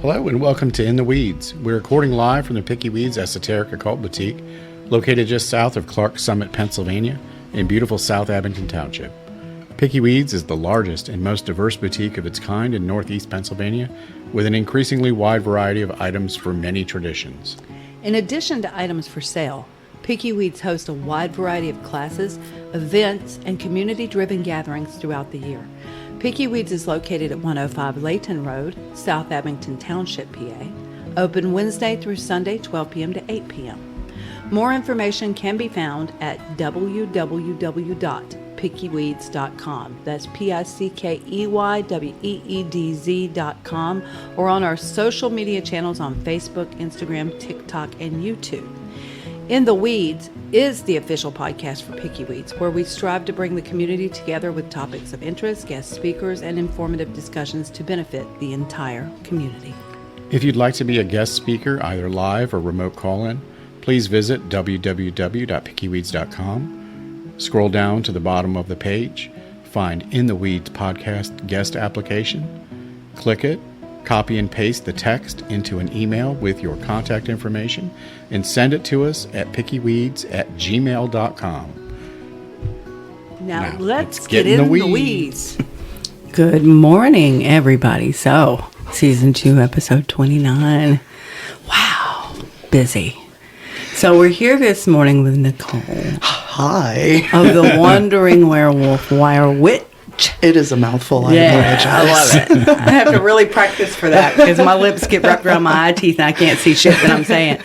Hello and welcome to In the Weeds. We're recording live from the Picky Weeds Esoteric Occult Boutique, located just south of Consummate, Pennsylvania, in beautiful South Abington Township. Picky Weeds is the largest and most diverse boutique of its kind in Northeast Pennsylvania, with an increasingly wide variety of items for many traditions. In addition to items for sale, Picky Weeds hosts a wide variety of classes, events, and community-driven gatherings throughout the year. Picky Weeds is located at 105 Layton Road, South Abington Township, PA. Open Wednesday through Sunday, 12 p.m. to 8 p.m. More information can be found at www.pickyweeds.com. That's PICKEYWEEDZ.com, or on our social media channels on Facebook, Instagram, TikTok, and YouTube. In the Weeds is the official podcast for Picky Weeds, where we strive to bring the community together with topics of interest, guest speakers, and informative discussions to benefit the entire community. If you'd like to be a guest speaker, either live or remote call-in, please visit www.pickyweeds.com. Scroll down to the bottom of the page, find In the Weeds podcast guest application, click it, copy and paste the text into an email with your contact information, and send it to us at pickyweeds@gmail.com. Now let's get in the weeds. weeds. Good morning, everybody. So, Season 2, Episode 29. Wow, busy. So we're here this morning with Nicole. Hi. Of the Wandering Werewolf Wire Witch. It is a mouthful. I love it. I have to really practice for that because my lips get wrapped around my eye teeth and I can't see shit that I'm saying.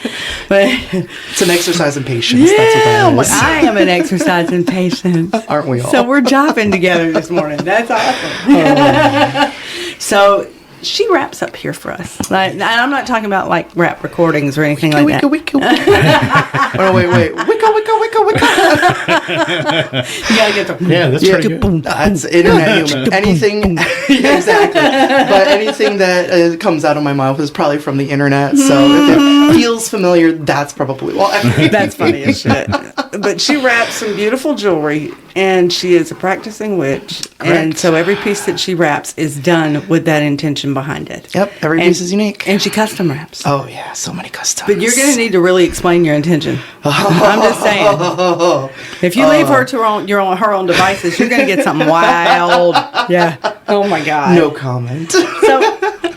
But it's an exercise in patience. Yeah, that's what that is. I am an exercise in patience. Aren't we all? So we're jiving together this morning. That's awesome. So she raps up here for us. Like, and I'm not talking about like rap recordings or anything like that. Wicca. Oh, wait. Wicca. You gotta get the That's pretty good. That's internet humor. Anything, yeah, exactly. But anything that comes out of my mouth is probably from the internet. So if it feels familiar, that's probably why. That's funny as shit. But she wraps some beautiful jewelry, and she is a practicing witch. Correct. And so every piece that she wraps is done with that intention behind it. Yep, every piece is unique. And she custom wraps. Oh yeah, so many customs. But you're going to need to really explain your intention. I'm just saying. If you leave her to her own devices, you're going to get something wild. Yeah. Oh my God. No comment. So,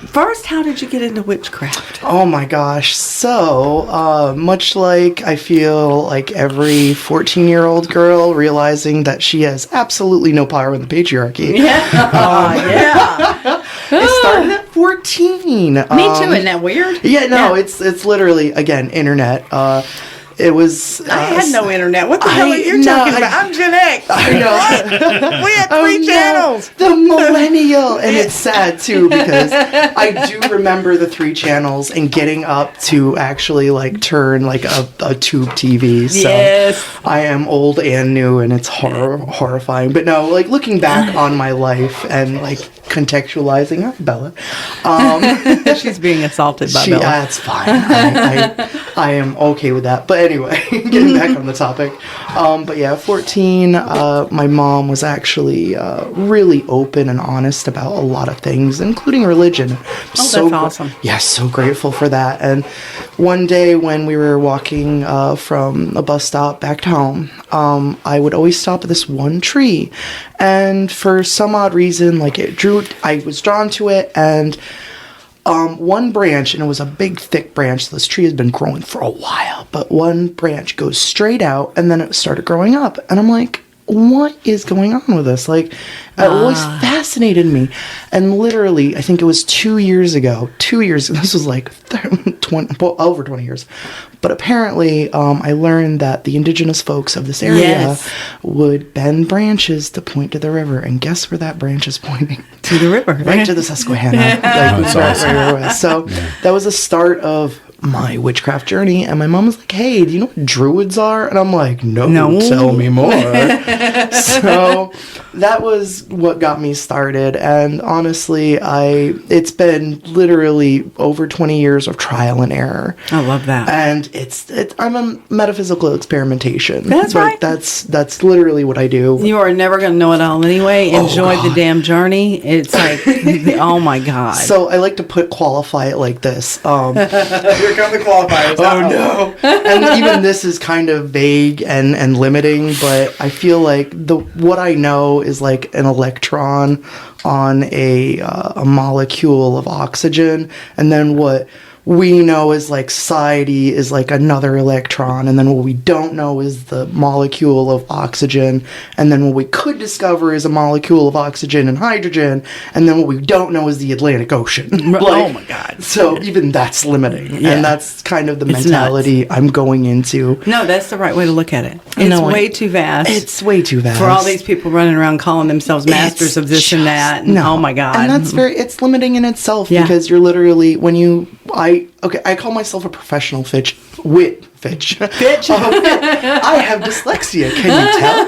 first, how did you get into witchcraft? Oh my gosh. So, much like I feel like every 14-year-old girl realizing that she has absolutely no power in the patriarchy. Yeah. Yeah. It started at 14. Me too. Isn't that weird? Yeah, no, it's literally, again, internet. It was... I had no internet. What the hell are you talking about? I'm Gen X. I know. We had three channels. The millennial. And it's sad, too, because I do remember the 3 channels and getting up to actually, like, turn, like, a tube TV. So yes. I am old and new, and it's horrifying. But no, like, looking back on my life and, like, contextualizing... Hi, Bella. She's being assaulted by Bella. That's fine. I am okay with that. But anyway, getting back on the topic. But yeah, 14, my mom was actually really open and honest about a lot of things, including religion. That's awesome. Yeah, so grateful for that. And one day when we were walking from a bus stop back to home, I would always stop at this one tree. And for some odd reason, like I was drawn to it, and one branch, and it was a big, thick branch. So this tree has been growing for a while, but one branch goes straight out, and then it started growing up. And I'm like, what is going on with this? Like, it always fascinated me. And literally, I think it was 2 years ago, this was like over 20 years. But apparently, I learned that the indigenous folks of this area would bend branches to point to the river. And guess where that branch is pointing? To the river. Right to the Susquehanna. Like, that's awesome. So that was the start of my witchcraft journey, and my mom was like, hey, do you know what druids are? And I'm like, no. Tell me more. So that was what got me started, and honestly, it's been literally over 20 years of trial and error. I love that. And I'm a metaphysical experimentation. That's right. That's literally what I do. You are never going to know it all anyway. Enjoy the damn journey. It's like, oh my God. So I like to qualify it like this. Here come the qualifiers. Oh no. And even this is kind of vague and limiting, but I feel like what I know is like an electron on a molecule of oxygen, and then what we know is like society is like another electron, and then what we don't know is the molecule of oxygen, and then what we could discover is a molecule of oxygen and hydrogen, and then what we don't know is the Atlantic Ocean. Oh my God. So even that's limiting, Yeah. and that's kind of the It's mentality I'm going into. No, that's the right way to look at it. It's way too vast. It's way too vast for all these people running around calling themselves masters of this and that. And, oh my God. And that's it's limiting in itself, Yeah. because you're literally, I call myself a professional fitch. Bitch. I have dyslexia. Can you tell?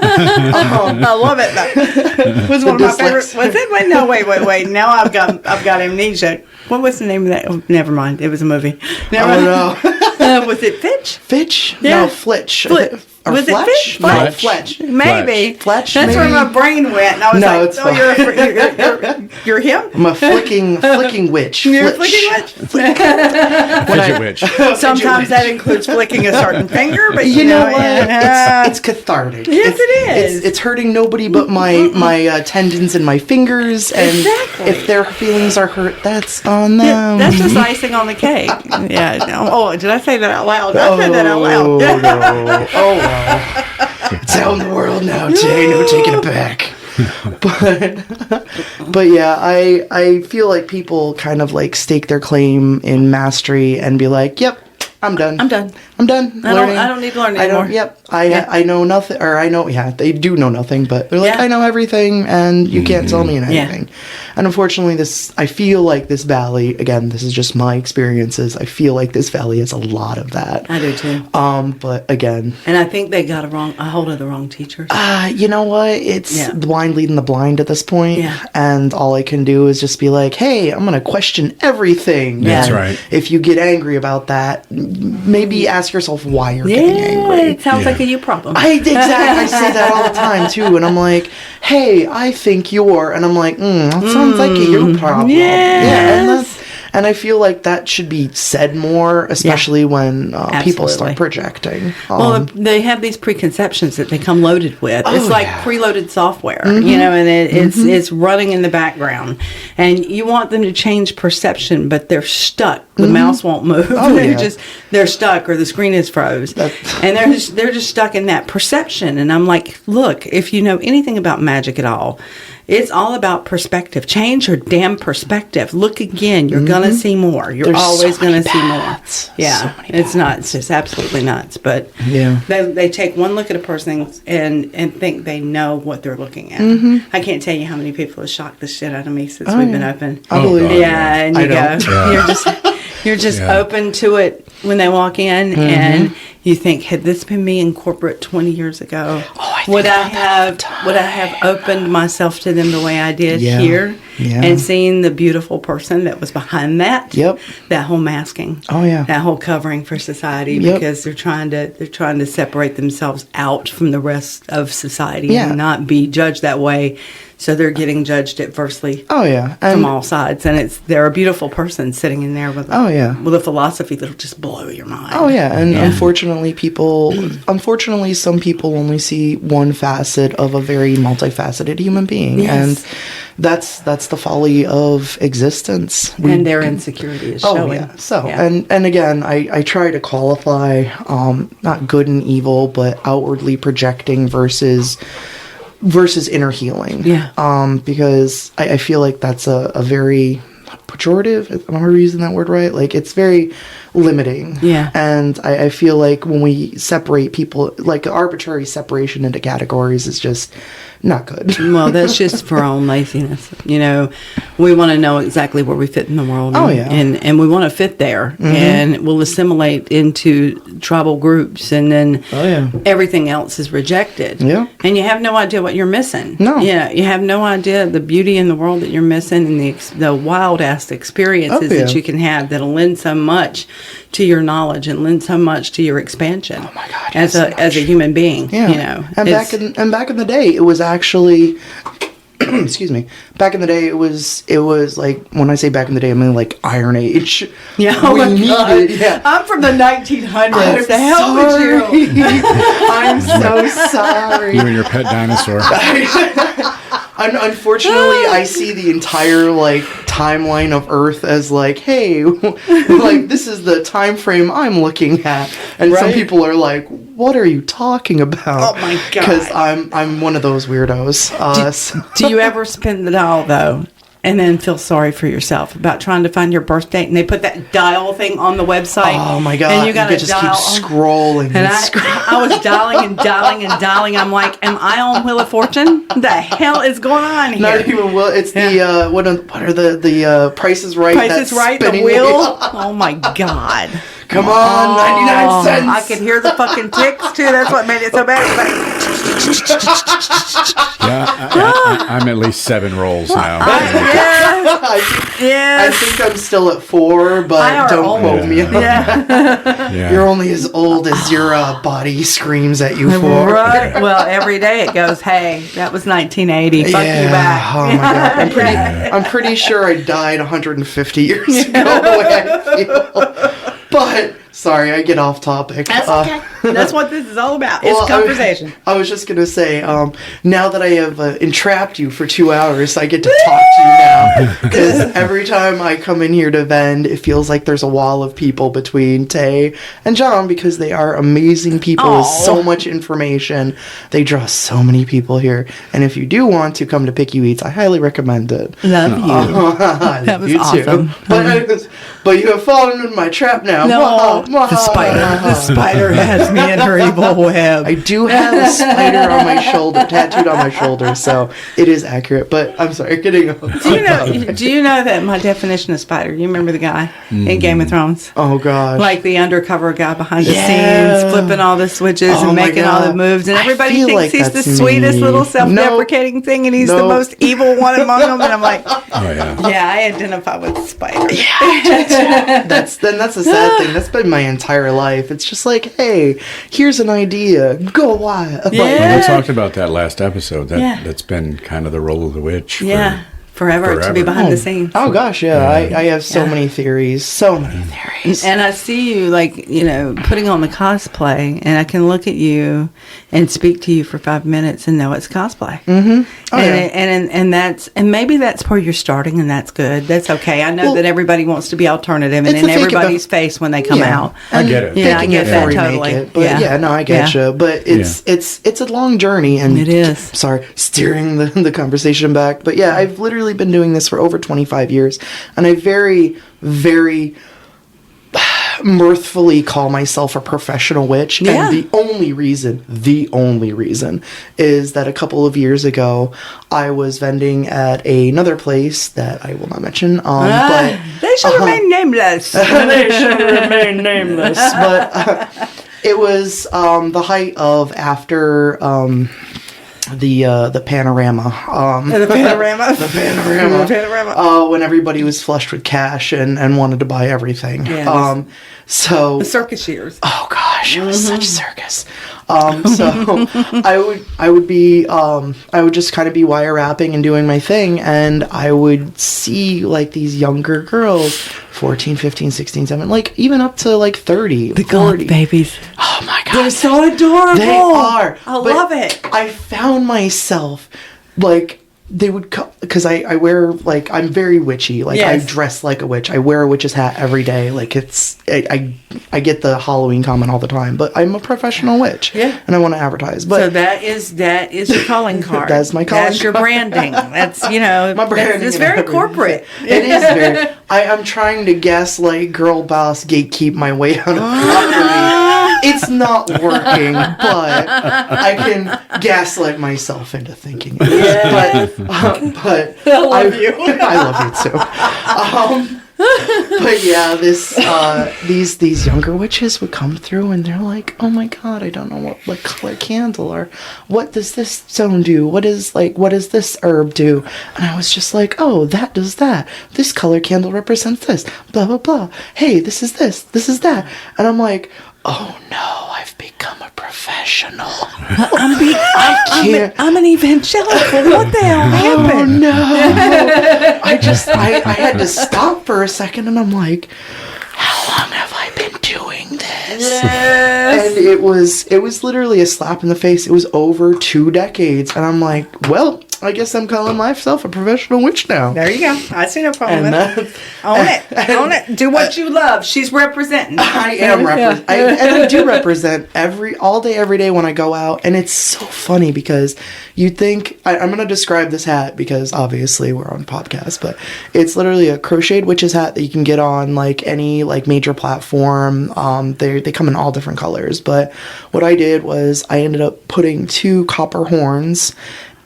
I love it. That was one of my favorite. Was it? Wait. Now I've got amnesia. What was the name of that? Oh, never mind. It was a movie. No. Was it Fitch? Fitch? Yeah. No, Flitch. Or Was it Fletch? Fitch? No, Fletch. Fletch. Maybe. Fletch, That's where maybe? my brain went. And I was No, like, it's oh, you're him? I'm a flicking witch. You're a Flitch. flicking witch? Fidget witch. Sometimes that includes flicking a certain finger, but You know what? yeah. It's cathartic. Yes, it is. It's hurting nobody but my tendons and my fingers, and Exactly. if their feelings are hurt, that's on them. Yeah, that's just icing on the cake. Yeah. No. Oh, did I say that out loud? I said that out loud. No. Oh well. It's out in the world now, Jay. No taking it back. But yeah, I feel like people kind of like stake their claim in mastery and be like, yep, I'm done. I'm done. Learning. I don't need to learn anymore. I know nothing, or I know, they do know nothing, but they're like, Yeah. I know everything, and you can't tell me anything. And unfortunately, I feel like this valley, again, this is just my experiences, I feel like this valley has a lot of that. I do too. But again, And I think they got a hold of the wrong teachers. you know what? It's the blind leading the blind at this point. Yeah. And all I can do is just be like, hey, I'm going to question everything. That's And right. If you get angry about that, maybe ask yourself why you're getting angry. It sounds like a you problem. I say that all the time too, and I'm like, "Hey, I think you're," and I'm like, "That sounds like a you problem." Yes. And I feel like that should be said more, especially when people start Absolutely. projecting. Well, they have these preconceptions that they come loaded with. It's like preloaded software, you know, and it's running in the background. And you want them to change perception, but they're stuck. The mouse won't move. They're stuck, or the screen is froze. And they're just stuck in that perception. And I'm like, look, if you know anything about magic at all, it's all about perspective. Change your damn perspective. Look again. You're going to see more. You're always going to see more. Yeah. It's nuts. It's absolutely nuts. But they take one look at a person and think they know what they're looking at. I can't tell you how many people have shocked the shit out of me since we've been open. I believe it. Yeah, and you go. Yeah. You're just open to it when they walk in, and you think, had this been me in corporate 20 years ago, would I have opened myself to them the way I did here, and seen the beautiful person that was behind that? That whole masking. That whole covering for society, because they're trying to separate themselves out from the rest of society and not be judged that way. So they're getting judged adversely from all sides. And they're a beautiful person sitting in there with a philosophy that'll just blow your mind. And unfortunately, some people only see one facet of a very multifaceted human being. And that's the folly of existence. And their insecurity is showing. And again, I try to qualify not good and evil, but outwardly projecting versus inner healing. Because I feel like that's a very pejorative, am I using that word right? Like, it's very limiting. And I feel like when we separate people, like arbitrary separation into categories is just not good. Well, that's just for our own laziness. You know, we want to know exactly where we fit in the world. Oh, yeah. And we want to fit there. And we'll assimilate into tribal groups. And then everything else is rejected. Yeah. And you have no idea what you're missing. No. Yeah. You have no idea the beauty in the world that you're missing and the wild-ass experiences that you can have that'll lend so much to your knowledge and lend so much to your expansion. Oh, my God. As a human being. Yeah. You know. And back in the day, it was actually... excuse me. Back in the day, it was like, when I say back in the day, I mean like Iron Age. Yeah, oh my God. Yeah. I'm from the 1900s. The hell sorry. would you? I'm so sorry. You and your pet dinosaur. Unfortunately, I see the entire like timeline of Earth as like, hey, like this is the time frame I'm looking at, and some people are like, what are you talking about? Oh my God! Because I'm one of those weirdos. Do you ever spin the dial though? And then feel sorry for yourself about trying to find your birth date, and they put that dial thing on the website. Oh my God! And you got to just keep scrolling. And I was dialing and dialing and dialing. I'm like, am I on Wheel of Fortune? The hell is going on here? Not even Will. It's the what are the Price is Right? Price is Right. The wheel. Oh my God! Come on, 99 cents. I could hear the fucking ticks too. That's what made it so bad. Yeah, I'm at least 7 rolls now. I think I'm still at 4, but don't quote me. Yeah. You're only as old as your body screams at you for. Right. Well, every day it goes, hey, that was 1980. Fuck you back. Oh my God. I'm pretty sure I died 150 years ago the way I feel. But sorry, I get off topic. That's okay. That's what this is all about. It's conversation. I was just going to say, now that I have entrapped you for 2 hours, I get to talk to you now. Because every time I come in here to vend, it feels like there's a wall of people between Tay and John, because they are amazing people with so much information. They draw so many people here. And if you do want to come to Picky Weeds, I highly recommend it. Love you. That was awesome. But you have fallen in my trap now. No, the spider has me in her evil web. I do have a spider on my shoulder, tattooed on my shoulder, so it is accurate. But I'm sorry, getting on. Do you know that my definition of spider? You remember the guy in Game of Thrones? Oh gosh, like the undercover guy behind the scenes, flipping all the switches and making all the moves, and everybody thinks like he's the sweetest little self-deprecating thing, and he's the most evil one among them. And I'm like, yeah, I identify with spider. Yeah, that's a sad thing. That's been my entire life. It's just like, hey, here's an idea, go wild. Yeah. Well, we talked about that last episode. That's been kind of the role of the witch. Forever to be behind the scenes. Oh gosh, I have so many theories. And I see you putting on the cosplay, and I can look at you and speak to you for 5 minutes and know it's cosplay. Mm-hmm. Oh, and maybe that's where you're starting, and that's good. That's okay. I know that everybody wants to be alternative and in everybody's face when they come out. I get it. Yeah, I get that totally. But I get you. But it's a long journey, and it is. Sorry, steering the conversation back. But yeah, I've literally been doing this for over 25 years, and I very, very mirthfully call myself a professional witch. And the only reason is that a couple of years ago I was vending at another place that I will not mention, but they should remain nameless. They should remain nameless. But it was the height of after the panorama. The panorama. When everybody was flushed with cash and wanted to buy everything. So the circus years. Oh gosh, it was such a circus. So I would just kind of be wire wrapping and doing my thing, and I would see like these younger girls, 14, 15, 16, 17, like even up to like 30, the 40. God babies. Oh my god. They're so adorable. They are. I love it. I found myself like they would because I wear like I'm very witchy, like I dress like a witch, I wear a witch's hat every day, like it's I get the Halloween comment all the time, but I'm a professional witch and I want to advertise. But so that is your calling card. That's my calling that's your branding. That's my branding. It's very corporate. It is very I'm trying to gaslight girl boss gatekeep my way out of property. It's not working, but I can gaslight myself into thinking it is. But I love you. I love you too. But yeah, these younger witches would come through and they're like, oh my god, I don't know what color candle, or what does this stone do? What does this herb do? And I was just like, oh, that does that. This color candle represents this. Blah blah blah. Hey, this is this. This is that. And I'm like, oh no, I've become a professional. I'm an evangelical. What the hell Oh happened? no. I had to stop for a second and I'm like, how long have I been doing this? Yes. And it was literally a slap in the face. It was over 2 decades. And I'm like, well, I guess I'm calling myself a professional witch now. There you go. I see no problem And with it. Own it. Do what you love. She's representing. I am and I do represent all day, every day when I go out. And it's so funny because you'd think, I'm going to describe this hat because obviously we're on podcast, but it's literally a crocheted witch's hat that you can get on like any like major platform. They come in all different colors. But what I did was I ended up putting 2 copper horns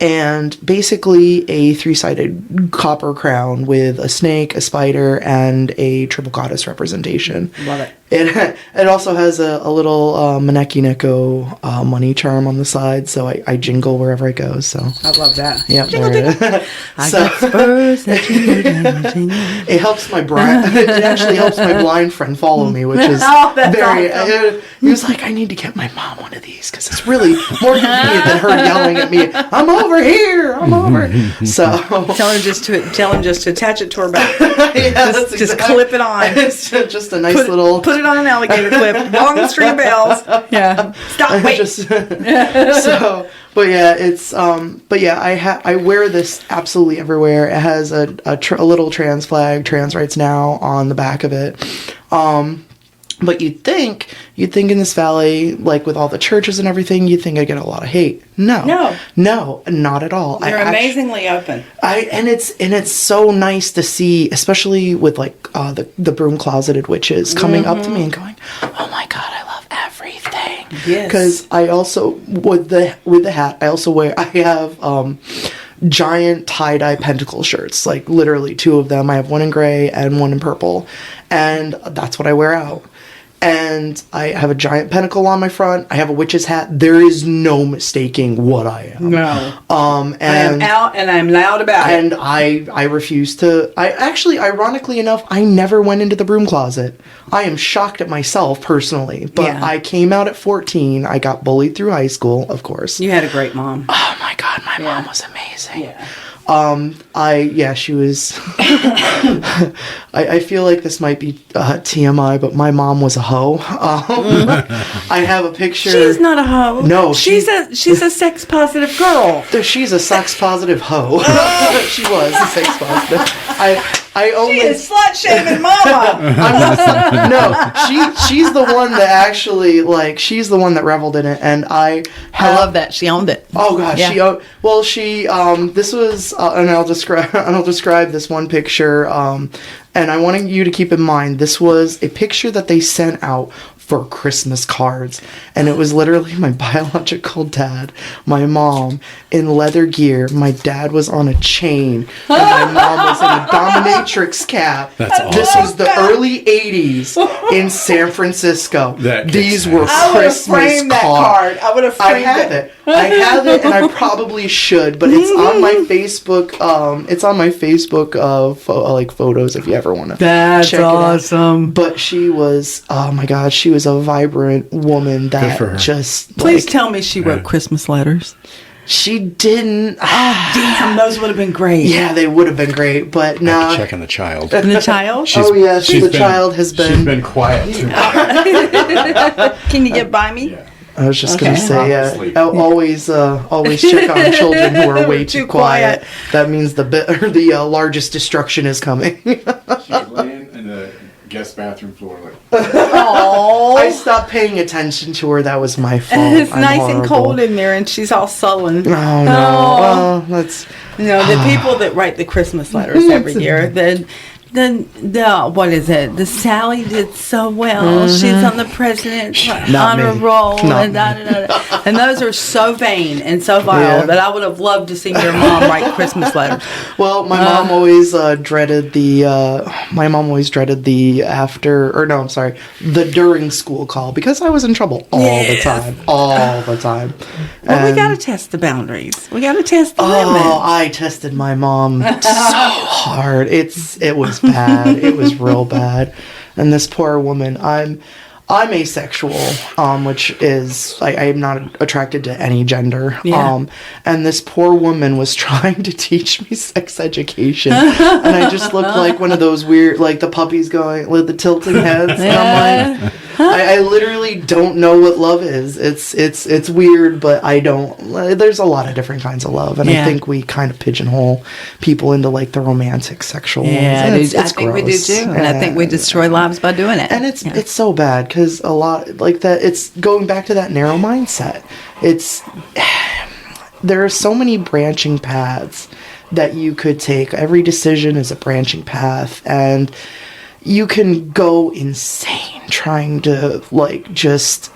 and basically a 3-sided copper crown with a snake, a spider, and a triple goddess representation. Love it. It also has a little Maneki Neko money charm on the side, so I jingle wherever I go. So I love that. yeah, Jingle, there jingle. it is. I So- got spurs that jingle. It helps my blind. It actually helps my blind friend follow me, which is Oh, that's very. awesome. He was like, "I need to get my mom one of these because it's really more convenient than her yelling at me. I'm over here. I'm over." So Tell him just to attach it to her back. yeah, that's Just exactly- clip it on. It's just a nice Put little. it on an alligator clip. Long string of bells. Yeah. Stop. Wait. Just so, but yeah, it's but yeah, I wear this absolutely everywhere. It has a little trans flag, trans rights now, on the back of it. But you'd think in this valley, like with all the churches and everything, you'd think I'd get a lot of hate. No, not at all. You're amazingly open. And it's so nice to see, especially with like the broom closeted witches coming up to me and going, "Oh my god, I love everything." Yes. Because I also with the hat, I have giant tie-dye pentacle shirts, like literally 2 of them. I have one in gray and one in purple, and that's what I wear out. And I have a giant pentacle on my front. I have a witch's hat. There is no mistaking what I am. No. And I am out and I'm loud about it. and I refuse to. I actually, ironically enough, I never went into the broom closet. I am shocked at myself personally, but Yeah. I came out at 14. I got bullied through high school, of course. You had a great mom. Oh my god, my Yeah. mom was amazing. Yeah. She was. I feel like this might be TMI, but my mom was a hoe. I have a picture. She's not a hoe. No, she's a sex positive girl. She's a sex positive hoe. She was a sex positive. I only. She is slut shaming mama. I'm not. She's the one that actually she's the one that reveled in it, and I love that. She owned it. Oh gosh, Yeah. she this was and I'll describe this one picture, and I wanted you to keep in mind this was a picture that they sent out for Christmas cards, and it was literally my biological dad, my mom in leather gear, my dad was on a chain, and my mom was in a dominatrix cap. That's This awesome. was the early 80s in San Francisco. That kicks These were ass. I would have Christmas framed that cards. card. I would have I framed have it. I have it, and I probably should, but it's on my Facebook. It's on my Facebook photos if you ever want to. That's check it out. awesome. But she was, oh my god, she was a vibrant woman Good for her. that just. Please tell me she wrote Christmas letters. She didn't. Damn, those would have been great. Yeah, they would have been great, but no. Check on the child. And the child? Oh yes, she's the been- child has been. She's been quiet too. Can you get by me? Yeah. I was just gonna say, Obviously. always check on children who are way too Too quiet. quiet. That means the largest destruction is coming. She was laying in the guest bathroom floor like. Oh. I stopped paying attention to her. That was my fault. It's I'm nice and horrible. cold in there, and she's all sullen. Oh no! Oh. Well, that's You know, the people that write the Christmas letters every year, the what is it? The Sally did so well. She's on the president's honor me. roll, Not and and those are so vain and so vile that I would have loved to see your mom write Christmas letters. Well, my mom always dreaded the. My mom always dreaded the after, or no, I'm sorry, the during school call because I was in trouble all the time. Well, we got to test the boundaries. We got to test the limits. Oh, I tested my mom so hard. It was bad. It was real bad. And this poor woman, I'm asexual, which is I am not attracted to any gender. Yeah. And this poor woman was trying to teach me sex education, and I just looked like one of those weird, like the puppies going with the tilting heads. And I'm like, I literally don't know what love is. It's weird, but I don't. There's a lot of different kinds of love, and I think we kind of pigeonhole people into like the romantic, sexual. Yeah, ones. I think we do too, and I think we destroy lives by doing it. And it's so bad because a lot like that. It's going back to that narrow mindset. There are so many branching paths that you could take. Every decision is a branching path, and you can go insane trying to like just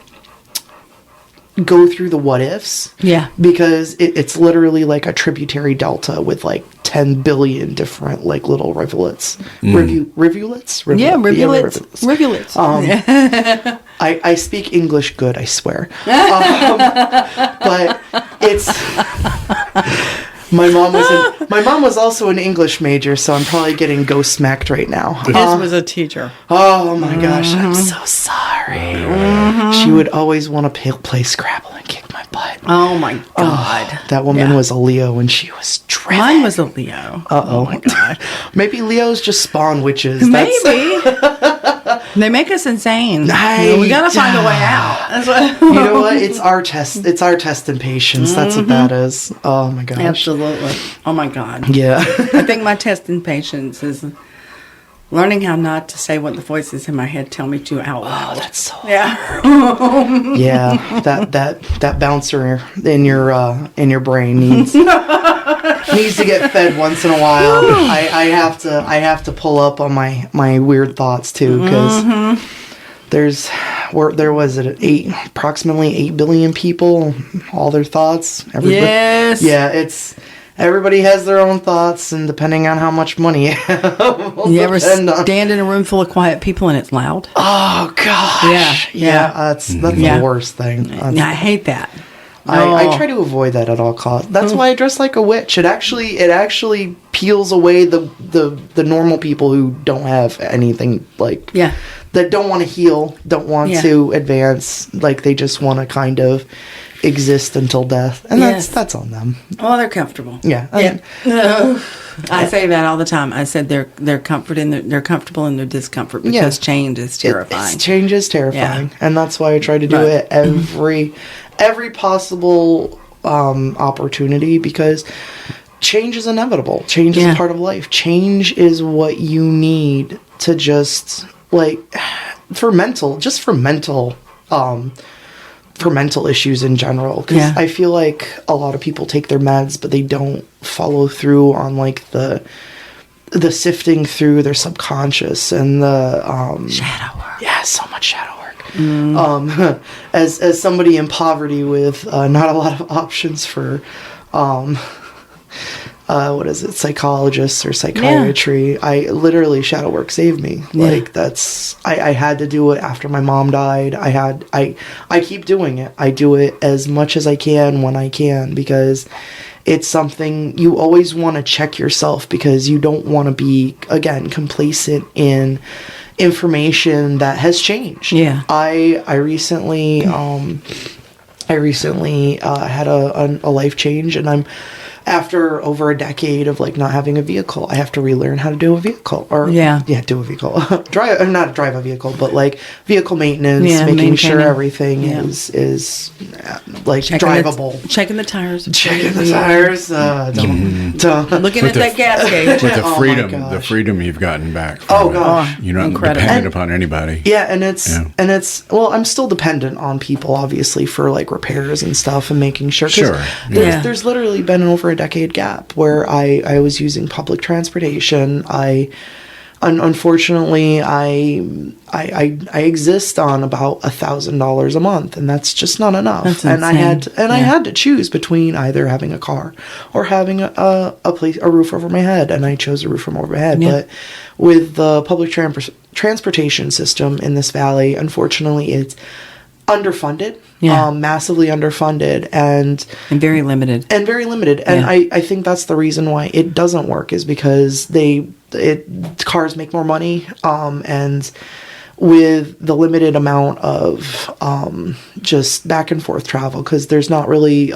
go through the what ifs. Yeah. Because it's literally like a tributary delta with like 10 billion different like little rivulets. Rivulets? Yeah, rivulets. I speak English good, I swear. But it's my mom was also an English major, so I'm probably getting ghost smacked right now. His was a teacher. Oh my gosh, I'm so sorry. She would always want to play Scrabble and kick my butt. Oh my God. That woman was a Leo and she was driven. Mine was a Leo. Oh my God. Maybe Leos just spawn witches. Maybe. They make us insane. We gotta find a way out. That's what you know what? It's our test. It's our test in patience. That's what that is. Oh my gosh. Absolutely. Oh my God. Yeah. I think my test in patience is learning how not to say what the voices in my head tell me to out loud. Oh, that's so Yeah. That bouncer in your brain needs to get fed once in a while. I have to pull up on my weird thoughts too, because there was approximately 8 billion people, all their thoughts. Yes. Yeah, everybody has their own thoughts, and depending on how much money you have, you ever stand in a room full of quiet people and it's loud? Oh gosh. Yeah. That's the worst thing. I hate that. I try to avoid that at all costs. That's why I dress like a witch. It actually peels away the normal people who don't have anything that don't want to heal, don't want to advance, like they just want to kind of exist until death, and that's on them. Well, they're comfortable. Yeah. I say that all the time. I said they're comfortable in their discomfort because change is terrifying. Change is terrifying, and that's why I try to do it every possible opportunity, because change is inevitable. Change is a part of life. Change is what you need to just for mental issues in general, because I feel like a lot of people take their meds but they don't follow through on like the sifting through their subconscious and the shadow work. Yeah, so much shadow work. As somebody in poverty with not a lot of options for what is it, psychologists or psychiatry, I literally shadow work saved me. I had to do it after my mom died. I keep doing it. I do it as much as I can when I can, because it's something you always want to check yourself, because you don't want to be, again, complacent in information that has changed. Yeah. I recently had a life change, and after over a decade of not having a vehicle, I have to relearn how to do a vehicle, do a vehicle, not drive a vehicle, but vehicle maintenance, making sure everything is drivable, checking the tires, looking at that gas gauge, with the freedom you've gotten back. You're not dependent upon anybody. Yeah, and it's well, I'm still dependent on people, obviously, for repairs and stuff and making sure. There's literally been over a decade gap where I was using public transportation. I unfortunately, I exist on about $1,000 a month, and that's just not enough. That's and insane. I had to choose between either having a car or having a roof over my head, and I chose a roof over my head. Yeah. But with the public transportation system in this valley, unfortunately, it's underfunded, Yeah. massively underfunded, and very limited. and very limited. And Yeah. I think that's the reason why it doesn't work, is because cars make more money, and with the limited amount of just back and forth travel, because there's not really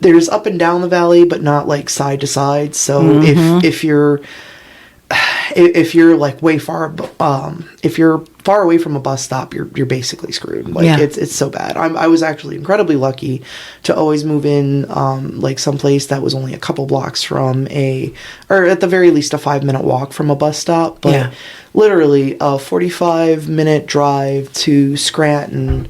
there's up and down the valley, but not like side to side. So if you're like way far, if you're far away from a bus stop, you're basically screwed. Like Yeah. it's so bad. I was actually incredibly lucky to always move in like someplace that was only a couple blocks from or at the very least a 5-minute walk from a bus stop. But Yeah. literally a 45-minute drive to Scranton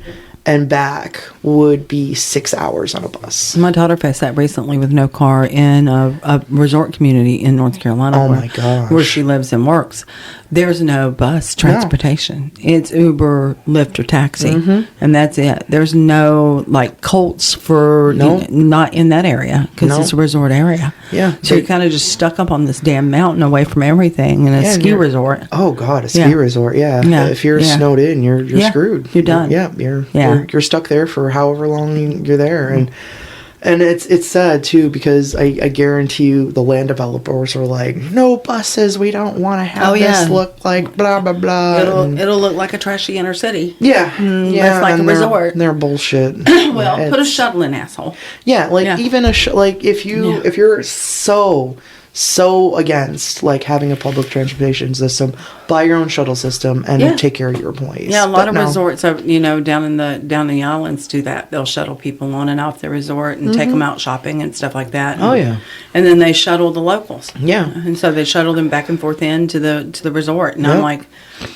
and back would be 6 hours on a bus. My daughter faced that recently with no car in a resort community in North Carolina. Oh, my gosh. Where she lives and works. There's no bus transportation. It's Uber, Lyft, or taxi, and that's it. There's no like Colts for not in that area because it's a resort area. Yeah. so you're kind of just stuck up on this damn mountain away from everything in a ski resort. Oh God, a ski resort. Yeah. Yeah. If you're Yeah. snowed in, you're Yeah. screwed. You're done. You're stuck there for however long you're there, and it's sad too, because I guarantee you the land developers are like, no buses. We don't want to have this look like blah blah blah. It'll look like a trashy inner city. Yeah, That's like a and resort. They're bullshit. Well, put a shuttle in, asshole. Yeah, like even like if you're so against like having a public transportation system, buy your own shuttle system and take care of your employees. Yeah, a lot of resorts, down in the islands do that. They'll shuttle people on and off the resort and take them out shopping and stuff like that. Oh yeah, and then they shuttle the locals. Yeah, and so they shuttle them back and forth into the resort. And I'm like,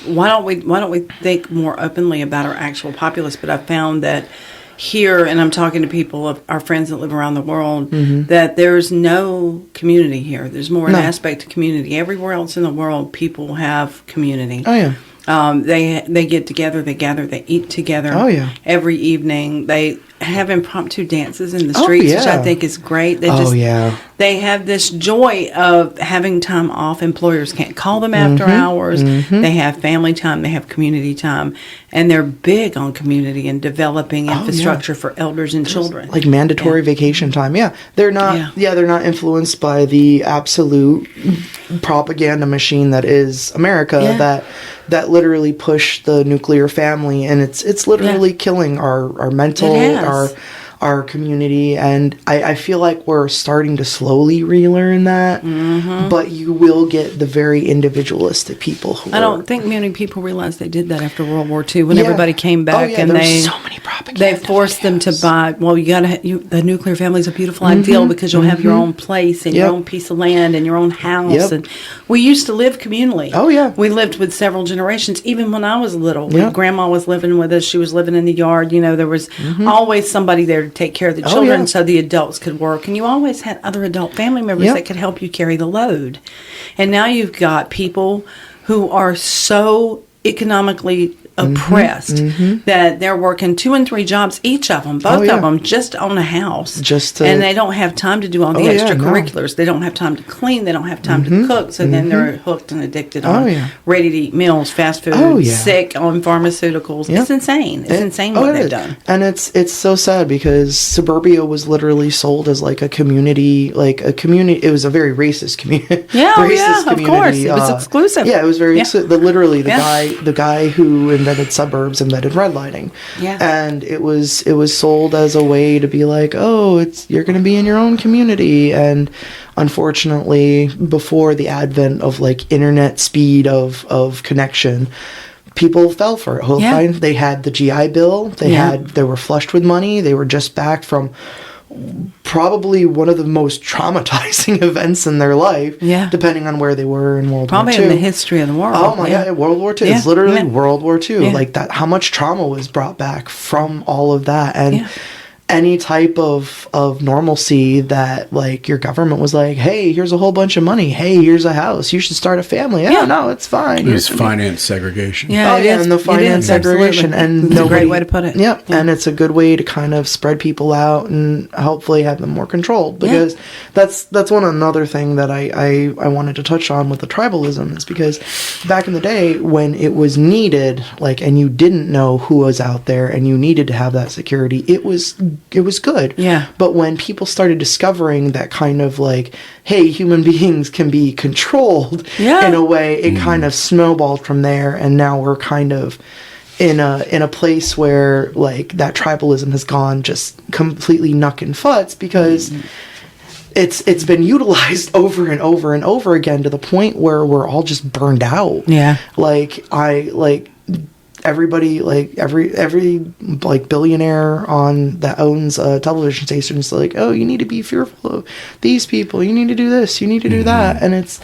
why don't we think more openly about our actual populace? But I found that here, and I'm talking to people of our friends that live around the world, that there's no community here. There's more an aspect of community. Everywhere else in the world, people have community. Oh yeah. They get together, they gather, they eat together. Oh yeah. Every evening, they have impromptu dances in the streets, which I think is great. They have this joy of having time off. Employers can't call them after hours. They have family time. They have community time. And they're big on community and developing infrastructure for elders and children. Like mandatory vacation time. Yeah. They're not they're not influenced by the absolute propaganda machine that is America that literally push the nuclear family, and it's literally killing our mental, our community, and I feel like we're starting to slowly relearn that, but you will get the very individualistic people who I don't think many people realize they did that after World War II when everybody came back and so many propaganda they forced them to buy. Well, the nuclear family is a beautiful ideal because you'll have your own place and your own piece of land and your own house. And we used to live communally. Oh yeah, we lived with several generations. Even when I was little, when Grandma was living with us, she was living in the yard. There was always somebody there to take care of the children so the adults could work, and you always had other adult family members that could help you carry the load. And now you've got people who are so economically oppressed that they're working 2 and 3 jobs, each of them, both of them, just own a house, and they don't have time to do all the extracurriculars. They don't have time to clean. They don't have time to cook. So then they're hooked and addicted on ready to eat meals, fast food, sick on pharmaceuticals. It's insane. It's insane what they've done. And it's so sad because suburbia was literally sold as like a community. It was a very racist community. Of course, it was exclusive. Yeah, it was very literally the guy who invented suburbs invented redlining. And it was sold as a way to be like, you're going to be in your own community. And unfortunately, before the advent of like internet speed of connection, people fell for it. They had the GI Bill. They were flushed with money. They were just back from probably one of the most traumatizing events in their life, depending on where they were in World War II. Probably in the history of the world. Oh my God, World War II. It's literally World War II. Like that, how much trauma was brought back from all of that. any type of normalcy that like your government was like, hey, here's a whole bunch of money, hey, here's a house, you should start a family. Yeah. No, it's fine. It's finance segregation. Yeah, it is. And the It finance is, segregation, absolutely. and It's a great way to put it. Yep, and it's a good way to kind of spread people out and hopefully have them more controlled. Because that's another thing that I wanted to touch on with the tribalism, is because back in the day when it was needed, like, and you didn't know who was out there, and you needed to have that security, it was good. Yeah. But when people started discovering that kind of like, hey, human beings can be controlled in a way, it kind of snowballed from there, and now we're kind of in a place where like that tribalism has gone just completely nuck and futz, because it's been utilized over and over and over again to the point where we're all just burned out. Yeah. Everybody, like every like billionaire that owns a television station is like, oh, you need to be fearful of these people, you need to do this, you need to do that, and it's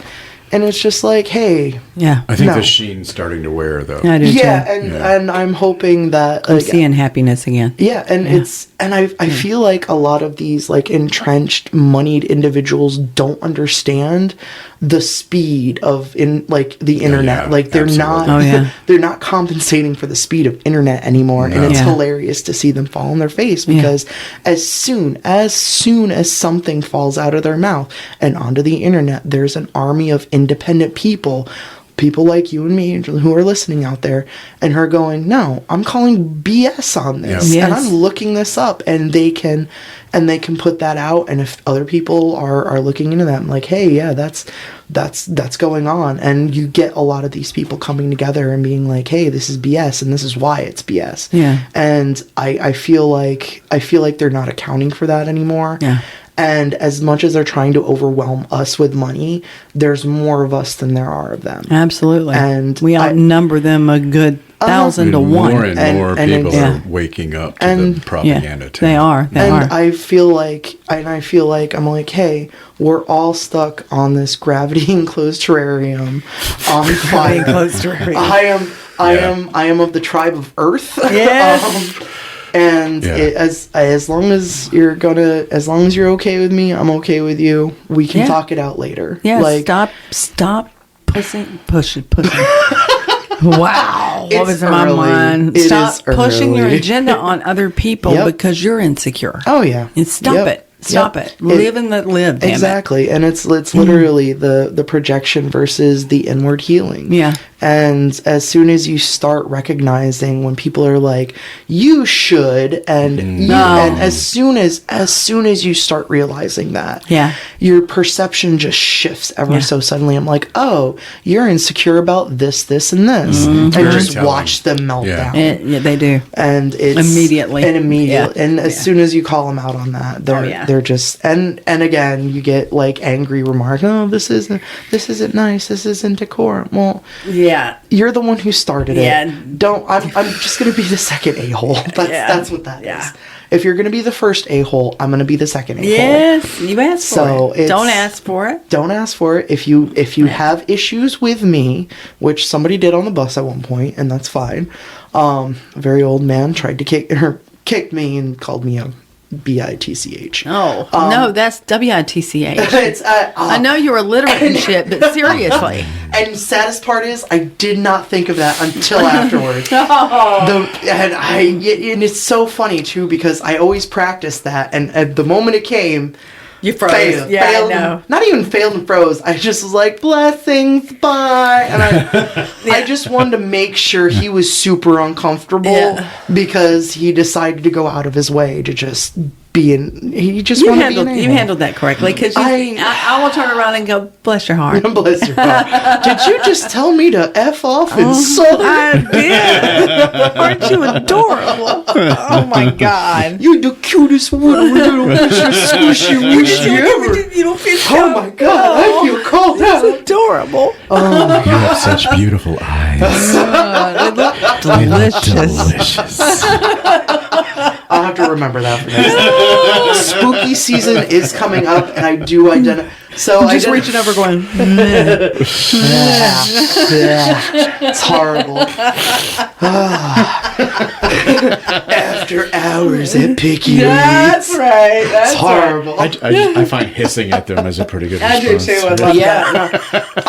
just like, hey, Yeah. I think No. the sheen's starting to wear, though. I do yeah, too. and I'm hoping that I'm seeing happiness again. yeah, and I feel like a lot of these like entrenched, moneyed individuals don't understand the speed of the internet. yeah, like they're absolutely. not Oh, yeah. they're not compensating for the speed of internet anymore, and it's Yeah. hilarious to see them fall on their face, because as soon as something falls out of their mouth and onto the internet, there's an army of independent people like you and me who are listening out there and who are going, no, I'm calling BS on this, Yes. and I'm looking this up, and they can put that out, and if other people are looking into that, I'm like, hey, yeah, that's going on, and you get a lot of these people coming together and being like, hey, this is BS, and this is why it's BS. Yeah. And I feel like they're not accounting for that anymore. Yeah. And as much as they're trying to overwhelm us with money, there's more of us than there are of them. Absolutely. And we outnumber them a good 1,000 to And 1. more and more And people yeah. are waking up to And- the propaganda. too. They are. They And are. I feel like I'm like, hey, we're all stuck on this gravity enclosed terrarium on fire. Enclosed terrarium. I am of the tribe of Earth. Yes. And Yeah. as long as you're okay with me, I'm okay with you. We can Yeah. talk it out later. Yeah, Like, stop pushing. Wow. What It's was in my early. mind? It Stop is pushing your early. agenda on other people Yep. because you're insecure. oh yeah. And stop Yep. it. Stop Yep. it. Live and let live. Damn Exactly. And it's literally the projection versus the inward healing. Yeah. And as soon as you start recognizing when people are like, you should, and and as soon as you start realizing that, Yeah. your perception just shifts ever Yeah. so suddenly. I'm like, oh, you're insecure about this, and this, and very just telling. watch them melt Yeah. down. Yeah, they do. And it's Immediately. Yeah. And as Yeah. soon as you call them out on that, they're just and again you get like angry remarks. Oh, this isn't nice. This isn't decorum. Well, Yeah. you're the one who started Yeah. it. I'm just gonna be the second a-hole. That's what that is. Yeah. If you're gonna be the first a-hole, I'm gonna be the second a-hole. Yes. You asked So for it. it's- Don't ask for it. Don't ask for it. If you have issues with me, which somebody did on the bus at one point, and that's fine. A very old man tried to kicked me and called me a bitch. Oh. no, that's WITCH. It's I know you're illiterate and shit, but seriously. And saddest part is, I did not think of that until afterwards. And it's so funny too, because I always practiced that, and at the moment it came, You froze. failed. Yeah, failed, I know. Not even failed and froze. I just was like, blessings, bye. And I just wanted to make sure he was super uncomfortable, Yeah. because he decided to go out of his way to just be in. He just You wanted handled, to be an you a-hole. handled that correctly, because I will turn around and go, bless your heart. Bless your heart. Did you just tell me to F off in Southern? I did. Aren't you adorable? Oh my God. You're the cutest little squishy wishy ever. You don't feel Oh my God, I feel called out. adorable. You have such beautiful eyes. Delicious. I'll have to remember that for next time. Spooky season is coming up, and I do identify. So I'm just reaching over going, It's horrible. F after hours at Picky That's Weeds. right. That's It's horrible. I find hissing at them as a pretty good I do response. too. I love Yeah, no.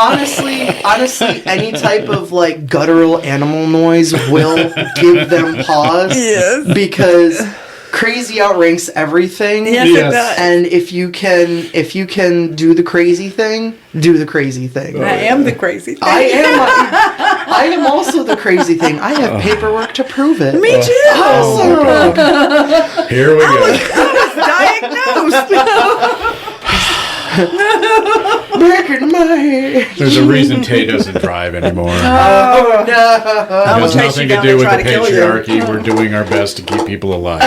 Honestly, any type of like guttural animal noise will give them pause. Yes. Because crazy outranks everything. Yes, Yes. it does. And if you can do the crazy thing, do the crazy thing. I am the crazy thing. I am also the crazy thing. I have paperwork to prove it. Me too. Awesome. Here we go. Diagnosed. Back in my head. There's a reason Tay doesn't drive anymore. Oh no. It has chase you nothing to down do and with try the to kill you. patriarchy. We're doing our best to keep people alive.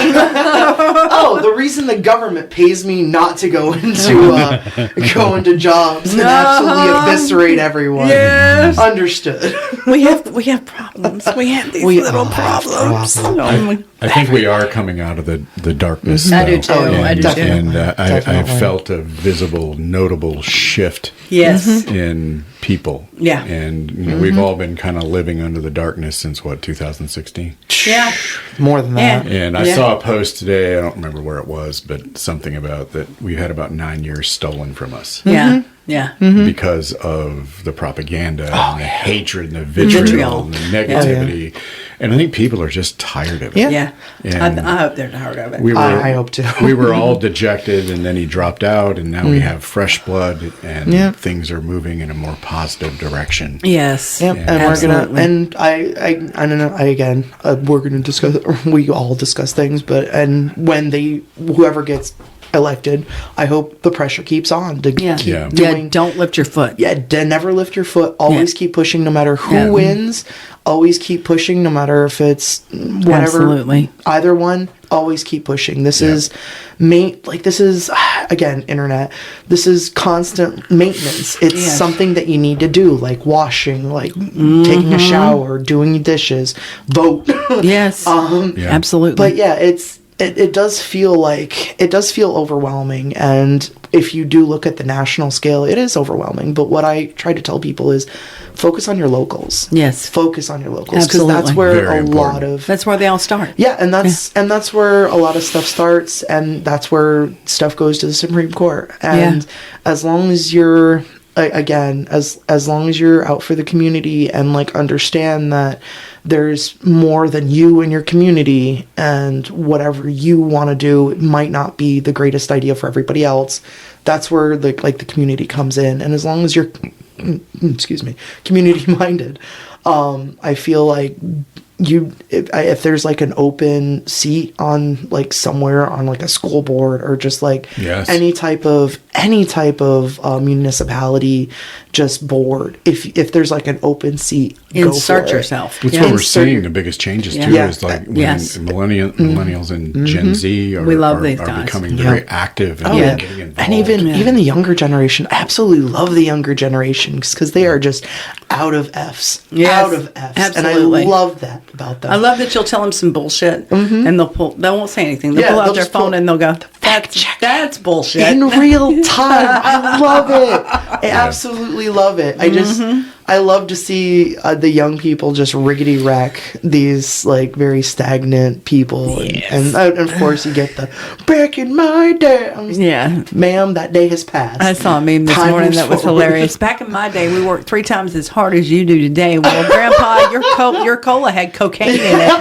Oh, the reason the government pays me not to go into jobs and absolutely eviscerate everyone. Yes. Understood. We have problems. We have these We little all have problems. problems. I think we are coming out of the darkness. I do though. too. Oh, yeah, I do definitely. too. And I Definitely. felt a visible, notable shift Yes. in people. Yeah. And you know, we've all been kind of living under the darkness since, 2016? Yeah. More than that. Yeah. And I Yeah. saw a post today, I don't remember where it was, but something about that we had about 9 years stolen from us. Yeah. Yeah. Because of the propaganda and the hatred and the vitriol, Vitriol. and the negativity. And I think people are just tired of it. Yeah. Yeah. And I hope they're tired of it. We were, I hope to. we were all dejected, and then he dropped out, and now we have fresh blood, and Yeah. things are moving in a more positive direction. Yes. Yep, and Absolutely. we're gonna, and I don't know. We're gonna discuss. We all discuss things, and when whoever gets elected, I hope the pressure keeps on to Yeah. keep Yeah. doing. Yeah. Don't lift your foot. Yeah, never lift your foot. Always Yeah. keep pushing, no matter who Yeah. wins. Always keep pushing, no matter if it's whatever. Absolutely. Either one. Always keep pushing. This Yeah. is again, internet. This is constant maintenance. It's Yes. something that you need to do, like washing, like taking a shower, doing your dishes, vote. Yes. Yeah. Absolutely. But yeah, it does feel overwhelming, and if you do look at the national scale, it is overwhelming. But what I try to tell people is focus on your locals. Yes. Focus on your locals, because Absolutely. that's where Very a important. lot of That's where they all start. yeah, and that's where a lot of stuff starts, and that's where stuff goes to the Supreme Court. And as long as you're as long as you're out for the community and like understand that there's more than you and your community, and whatever you want to do, it might not be the greatest idea for everybody else. That's where the community comes in, and as long as you're community minded, I feel like if there's like an open seat on like somewhere on like a school board, or just like Yes. any type of municipality just board, if there's like an open seat, go Insert for it. yourself. That's Yeah. what we're Insert seeing your- the biggest changes Yeah. too, Yeah. is like when Yes. millennials and Gen Z are, We love are, these are guys. becoming Yeah. very active and Oh, yeah. getting involved. And even the younger generation, I absolutely love the younger generation, because they are just out of F's. Yes, Out of F's. absolutely. And I love that about them. I love that you'll tell them some bullshit, and they won't say anything. They'll Yeah, pull out they'll their just pull- phone and they'll go, Fact check. that's bullshit. in real time. I love it. I absolutely love it. I love to see the young people just riggedy wreck these like very stagnant people. And of course you get the back in my day. Yeah. Ma'am, that day has passed. I saw a meme this Time morning moves that was forward. hilarious. Back in my day, we worked 3 times as hard as you do today. Well, Grandpa, your cola had cocaine in it.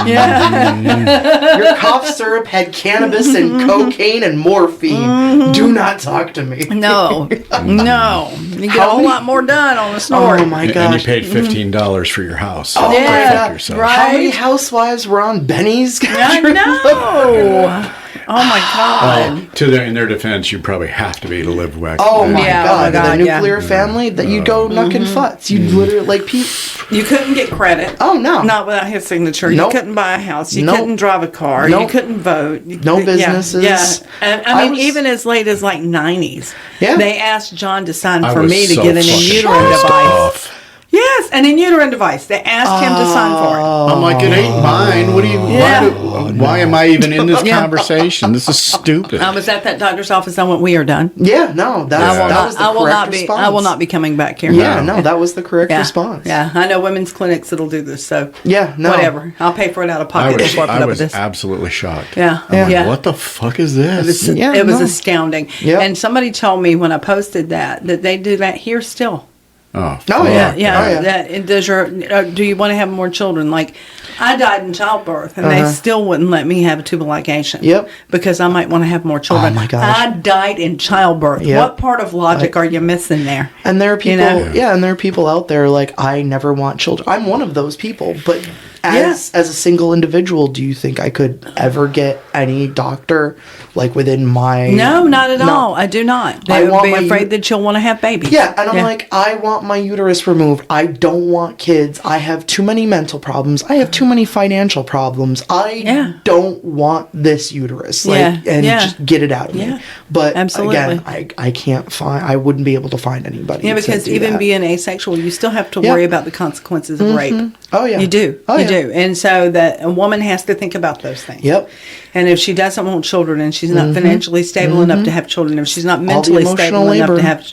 Yeah. Your cough syrup had cannabis and cocaine and morphine. Do not talk to me. No. You get a whole lot more done on the snort. Oh my And gosh. you paid $15 for your house. Oh Go my Yeah, fuck God. yourself. right. How many housewives were on Benny's? I know. Oh my God. In their defense, you probably have to be to live whack. Oh my Yeah, God! oh my God, The yeah. nuclear family that you go knucking futs. You literally like people. You couldn't get credit. Oh no! Not without his signature. Nope. You couldn't buy a house. You Nope. couldn't drive a car. You Nope. couldn't vote. No businesses. Yeah. And I I mean, was- even as late as like 90s. Yeah. They asked John to sign I for was me to so get an in fucking utero pissed device. off. Yes, an in uterine device. They asked him to sign for it. I'm like, it ain't mine. What do you? Yeah. Why am I even in this conversation? This is stupid. I was at that doctor's office. I went, "We are done. Yeah, no, that was the correct response. I will not be coming back here." Yeah, no, that was the correct response. Yeah, I know women's clinics that'll do this. So Yeah, no. whatever. I'll pay for it out of pocket before I put I up with was this. absolutely shocked. Yeah, I'm like, yeah. what the fuck is this? It was astounding. Yep. And somebody told me when I posted that they do that here still. Oh, Oh, yeah. Yeah. Oh, yeah. That does your do you want to have more children? Like I died in childbirth, and they still wouldn't let me have a tubal ligation. Yep. Because I might want to have more children. Oh, my gosh. I died in childbirth. Yep. What part of logic are you missing there? And there are people, know? and there are people out there like, I never want children. I'm one of those people, but as a single individual, do you think I could ever get any doctor like within my? No, not at all. I do not. They would be afraid that you'll want to have babies. Yeah, and I'm like, I want my uterus removed. I don't want kids. I have too many mental problems. I have too many financial problems. I don't want this uterus. Like, just get it out of me. Yeah. But Absolutely. again, I can't find. I wouldn't be able to find anybody. Yeah, to because do even that. being asexual, you still have to Yeah. worry about the consequences of rape. Oh, yeah. You do. Oh, you yeah. do. And so that a woman has to think about those things. Yep. And if she doesn't want children and she's not financially stable enough to have children, if she's not mentally emotional stable labor. enough to have,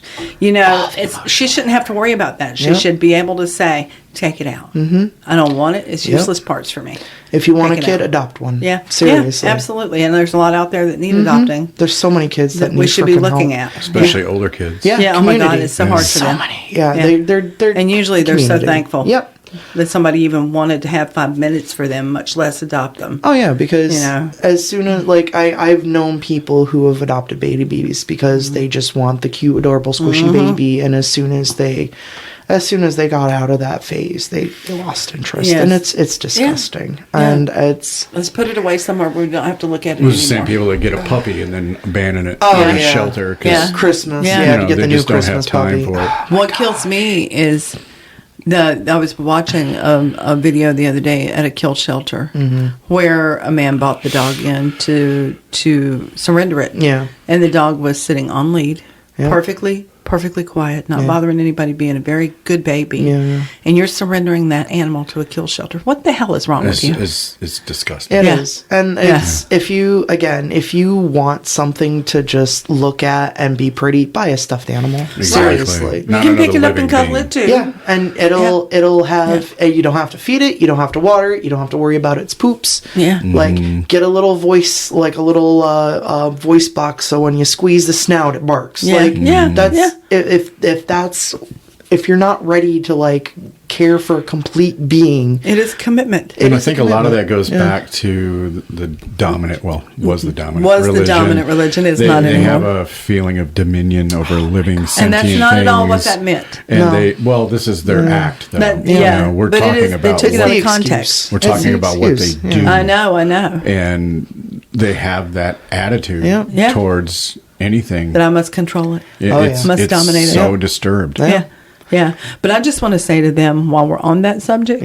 she shouldn't have to worry about that. She Yep. should be able to say, take it out. I don't want it. It's Yep. useless parts for me. If you want Take a it kid, out. adopt one. Yeah. Seriously. Yeah, absolutely. And there's a lot out there that need adopting There's so many kids that we need should be frickin' looking help. at. Especially older kids. Yeah. Yeah, oh my God, community. it's so hard for So them. many. Yeah, Yeah. they're And usually they're so community. thankful. Yep. That somebody even wanted to have 5 minutes for them, much less adopt them. Oh yeah, because You know. as soon as like I've known people who have adopted babies because they just want the cute, adorable, squishy baby, and as soon as they got out of that phase, they lost interest, Yes. and it's disgusting, Yeah. and it's Let's put it away somewhere where we don't have to look at it It was the anymore. same people that get a puppy and then abandon it Oh, in a yeah. shelter Yeah. because Christmas. Yeah. Yeah, you know, to get they the new just don't Christmas have time puppy. for it. What kills me is I was watching a video the other day at a kill shelter where a man brought the dog in to surrender it. Yeah. And the dog was sitting on lead, Yeah. perfectly quiet, not bothering anybody, being a very good baby. Yeah. And you're surrendering that animal to a kill shelter. What the hell is wrong with you? It's disgusting. It Yeah. is. And it's if you want something to just look at and be pretty, buy a stuffed animal. Exactly. Seriously. Not You can pick another it up and living cuddle being. it too. Yeah, and it'll have you don't have to feed it, you don't have to water it, you don't have to worry about its poops. Yeah. Like get a little voice, like a little voice box, so when you squeeze the snout, it barks. Yeah. Like Yeah. that's Yeah. if you're not ready to like care for a complete being. It is commitment. And I think a lot of that goes back to the dominant, was the dominant Was the religion. dominant religion, is they, not They anymore. have a feeling of dominion over living sentient And that's not at all what things. that meant. And this is their act, though. That- You yeah. know, we're But it talking is- they about took it what, out of the context. excuse. we're It's the talking about what they excuse, do. yeah. I know. And they have that attitude Yeah. Yeah. towards anything. That I must control it. It's, Must it's dominate it. so Yeah. disturbed. Yeah. Yeah. But I just want to say to them while we're on that subject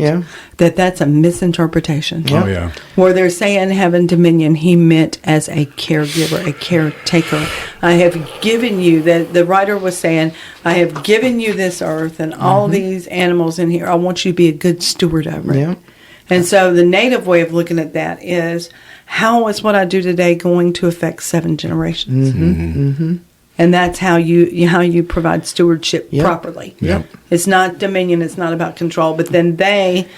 that that's a misinterpretation. Oh, yeah. Where they're saying having dominion, he meant as a caregiver, a caretaker. I have given you, the writer was saying, I have given you this earth and all these animals in here. I want you to be a good steward over it. Yeah. And so the native way of looking at that is, how is what I do today going to affect 7 generations? And that's how you provide stewardship properly. Yep. It's not dominion. It's not about control. But then they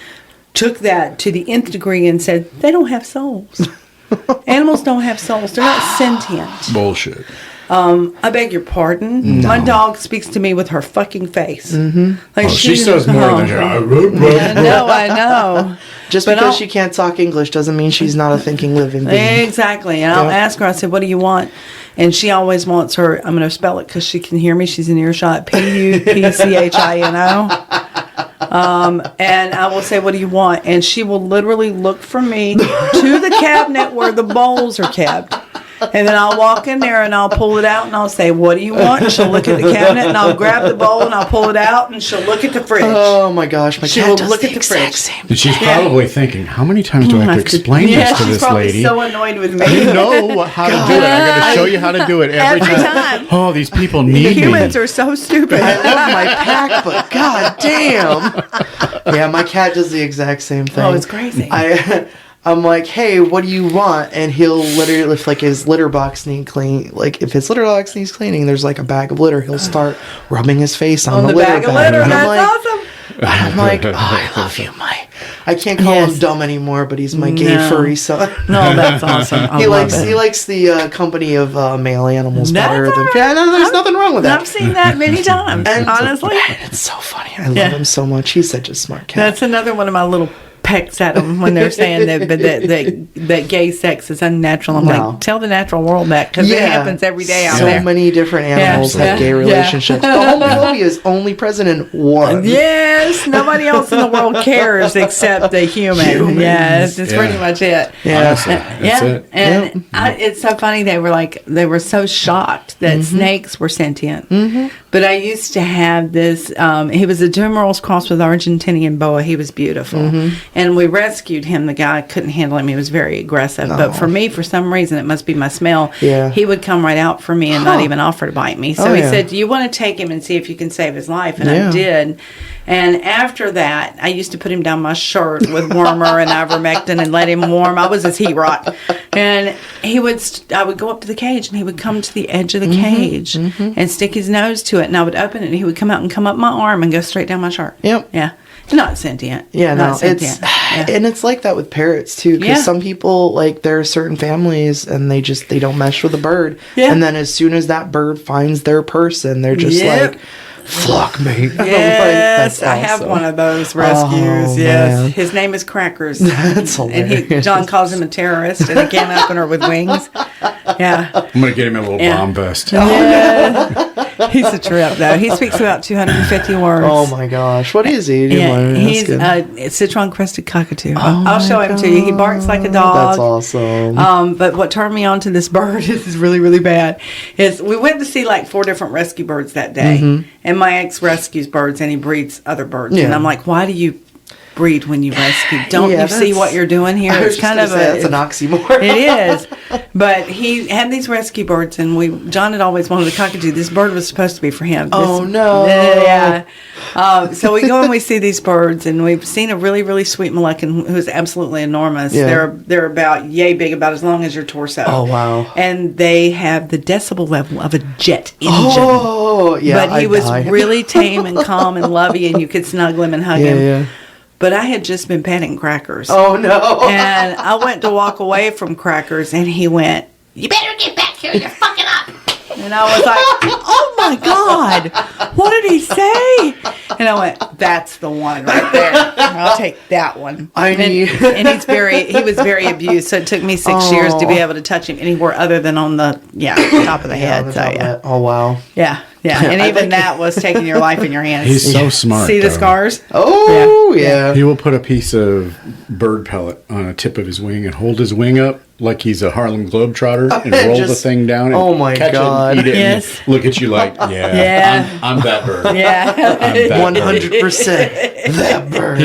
took that to the nth degree and said, they don't have souls. Animals don't have souls. They're not sentient. Bullshit. I beg your pardon. My dog speaks to me with her fucking face. Like She says more than I know. Just But because I'll- she can't talk English doesn't mean she's not a thinking living being. Exactly. And I'll ask her, I said, what do you want? And she always wants her, I'm going to spell it because she can hear me. She's in earshot. Pupchino. And I will say, what do you want? And she will literally look from me to the cabinet where the bowls are kept. And then I'll walk in there and I'll pull it out and I'll say, "What do you want?" And she'll look at the cabinet and I'll grab the bowl and I'll pull it out and she'll look at the fridge. Oh my gosh, my She cat will does look the at the exact fridge. same. And she's probably thinking, how many times do I have to explain this to she's this probably lady? so annoyed with me. You know how to do it. I got to show you how to do it every time. Oh, these people need Humans me. are so stupid. I love my pack, but god damn. Yeah, my cat does the exact same thing. Oh, it's crazy. I'm like, hey, what do you want? And he'll literally, if like his litter box needs clean, like if his litter box needs cleaning, there's like a bag of litter, he'll start rubbing his face on the litter bag of bag. litter. And That's I'm like, awesome. I'm like, oh, I love you, Mike. I can't call him dumb anymore, but he's my gay No. furry son. No, that's awesome. I He love likes it. he likes the company of male animals That's better than all right. yeah. No, there's nothing wrong with that. I've seen that many times, And- honestly. and it's so funny. I love him so much. He's such a smart cat. That's another one of my little pecks at them when they're saying that gay sex is unnatural. I'm No. like, tell the natural world that because it happens every day out so there. many different animals have gay relationships. But homophobia is only present in one. Yes, nobody else in the world cares except the human. Yes, that's pretty much it. Yeah. Honestly, that's it. And it's so funny. They were so shocked that snakes were sentient. But I used to have this. He was a Dumerals crossed with Argentinian boa. He was beautiful, and we rescued him. The guy couldn't handle him. He was very aggressive. But for me, for some reason, it must be my smell. Yeah. He would come right out for me and not even offer to bite me. So he yeah. said, "Do you want to take him and see if you can save his life?" And Yeah. I did. And after that, I used to put him down my shirt with warmer and ivermectin and let him warm. I was his heat rock. And I would go up to the cage and he would come to the edge of the cage and stick his nose to it. And I would open it and he would come out and come up my arm and go straight down my shirt. Yep. Yeah. Not sentient. Yeah, Not no, sentient. and it's like that with parrots too. Because some people, like, there are certain families and they don't mesh with a bird. Yeah. And then as soon as that bird finds their person, they're just like, flock mate. Yes, I have one of those rescues. Oh, yes, man. his name is Crackers. That's hilarious. And John calls him a terrorist and a can opener with wings. Yeah. I'm going to get him a little bomb vest. Yeah. He's a trip, though. He speaks about 250 words. Oh my gosh, what is he? Yeah, he's a citron-crested cockatoo. I'll show him to you. He barks like a dog. That's awesome. But what turned me on to this bird, this is really, really bad, is we went to see like 4 different rescue birds that day. And my ex rescues birds and he breeds other birds. And I'm like, why do you breed when you rescue? Don't you see what you're doing here? It's kind of it's an oxymoron. It is. But he had these rescue birds, and John had always wanted a cockatoo. This bird was supposed to be for him. Oh, no. Yeah. So we go and we see these birds, and we've seen a really, really sweet Moluccan who's absolutely enormous. Yeah. They're about yay big, about as long as your torso. Oh, wow. And they have the decibel level of a jet engine. Oh, yeah. But he was really tame and calm and lovey, and you could snuggle him and hug him. Yeah. But I had just been petting Crackers. Oh, no. And I went to walk away from Crackers, and he went, "You better get back here, you're fucking up." And I was like, "Oh my God, what did he say?" And I went, "That's the one right there. I'll take that one." And he was very abused, so it took me 6 years to be able to touch him anywhere other than on the top of the head. So yeah. Oh, wow. Yeah. And even that was taking your life in your hands. He's so smart. See the though. scars? Oh, yeah. He will put a piece of bird pellet on a tip of his wing and hold his wing up like he's a Harlem Globetrotter and roll the thing down and oh my catch God. it and eat it Yes. and look at you like, Yeah. I'm that bird. Yeah. I'm that bird. 100% that bird.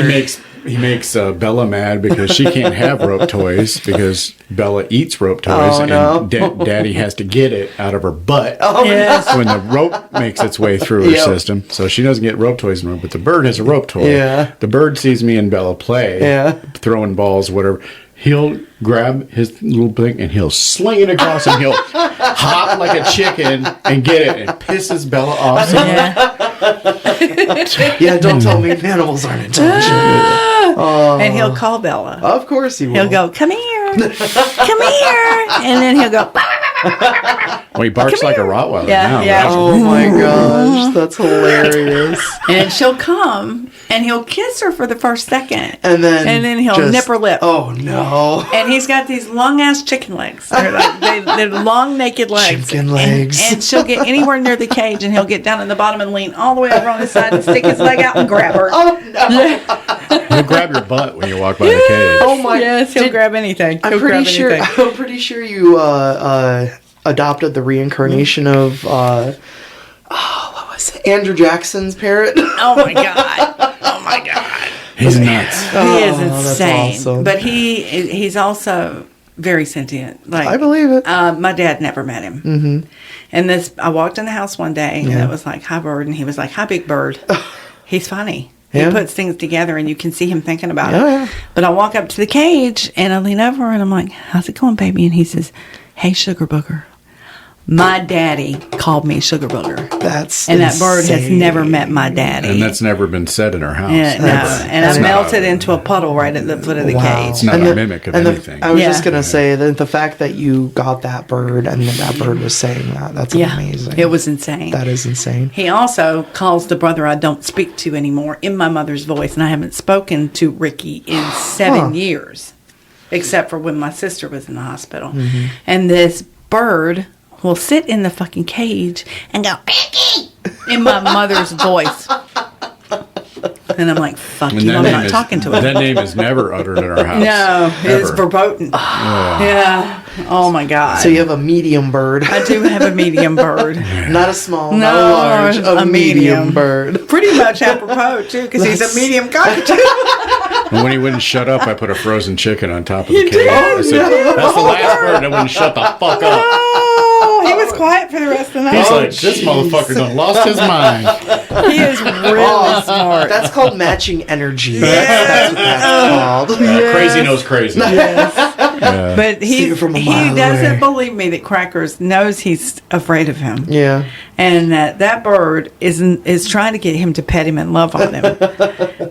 He makes Bella mad because she can't have rope toys because Bella eats rope toys Oh, no. and Daddy has to get it out of her butt Yes. when the rope makes its way through her system. So she doesn't get rope toys anymore, but the bird has a rope toy. Yeah. The bird sees me and Bella play, throwing balls, whatever. He'll grab his little thing and he'll sling it across and he'll hop like a chicken and get it and pisses Bella off. So Yeah, don't tell me animals aren't intelligent. And he'll call Bella. Of course he will. He'll go, "Come here, come here," and then he'll go. Well, he barks like a Rottweiler Yeah, now. yeah. Right? Oh my gosh, that's hilarious. And she'll come, and he'll kiss her for the first second, and then he'll just, nip her lip. Oh no! And he's got these long ass chicken legs. They're long naked legs. Chicken legs. And she'll get anywhere near the cage, and he'll get down in the bottom and lean all the way over on his side and stick his leg out and grab her. Oh no! He'll grab your butt when you walk by the cage. Oh my! Yes, he'll grab anything. I'm pretty sure you adopted the reincarnation of what was it? Andrew Jackson's parrot. Oh my god! Oh my god! He's nuts. He is that's insane, awesome. but he's also very sentient. Like I believe it. My dad never met him. Mm-hmm. And I walked in the house one day, and it was like, "Hi, bird," and he was like, "Hi, big bird." He's funny. Yeah. He puts things together, and you can see him thinking about it. Yeah. But I walk up to the cage, and I lean over, and I'm like, "How's it going, baby?" And he says, "Hey, sugar booger." My daddy called me sugar booger. That's And that bird has insane. never met my daddy. And that's never been said in our house. Yeah, no. Ever. And I It's not melted a- into a puddle right at the foot of the Wow. cage. It's not And a the- mimic of and anything. I was Yeah. just gonna say that the fact that you got that bird and that bird was saying that's Yeah, amazing. it was insane. That is insane. He also calls the brother I don't speak to anymore in my mother's voice, and I haven't spoken to Ricky in 7 years, except for when my sister was in the hospital. Mm-hmm. And this bird will sit in the fucking cage and go, Ricky, in my mother's voice. And I'm like, fuck And you, that I'm name not is- talking to him. That name is never uttered in our house. No, it's Ever. verboten. Yeah. Oh my God. So you have a medium bird, I do have a medium bird. not a small, No, not a large, a medium medium. bird. Pretty much apropos, too, because he's a medium cockatoo. And when he wouldn't shut up, I put a frozen chicken on top of the cage. did? I said, "That's the last bird that wouldn't shut the fuck up." Oh, he was quiet for the rest of the night. He's like, "This motherfucker done lost his mind." He is really smart. That's called matching energy. That's what that's called. Crazy knows crazy. But See he it from a he mile doesn't away. believe me that Crackers knows he's afraid of him. Yeah. And that bird is trying to get him to pet him and love on him.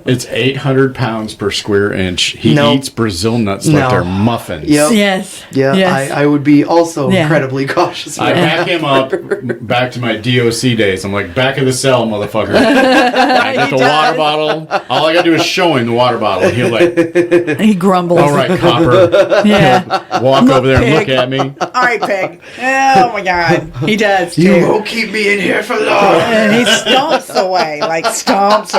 It's 800 pounds per square inch. He No. eats Brazil nuts No. like they're muffins. Yep. Yes. Yeah, Yes. I would be also Yeah. incredibly cautious. I With pack him up back to my DOC days. I'm like, back of the cell, motherfucker. I get the water bottle. All I gotta do is show him the water bottle, and he'll like, He grumbles. all right, copper. Yeah. Walk over there and pig. look at me. All right, pig. Oh my God. He does too. you won't keep me in here for long. And he stomps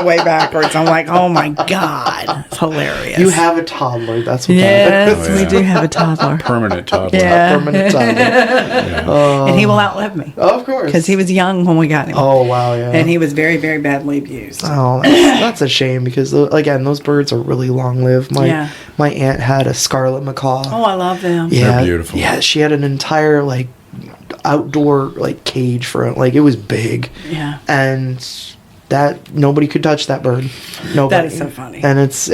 away backwards. I'm like, oh my God. It's hilarious. You have a toddler. That's what that Yes, is. Oh, we yeah. do have a toddler. Permanent toddler. Yeah. Permanent toddler. And he will outlive me Of course. because he was young when we got him. Oh wow, yeah. And he was very, very badly abused. Oh, that's a shame because again, those birds are really long lived. Yeah. My aunt had a scarlet macaw. Oh, I love them. yeah, They're beautiful. Yeah, she had an entire outdoor cage for it. Like it was big. Yeah. And that nobody could touch that bird. Nobody. That is so funny. And it's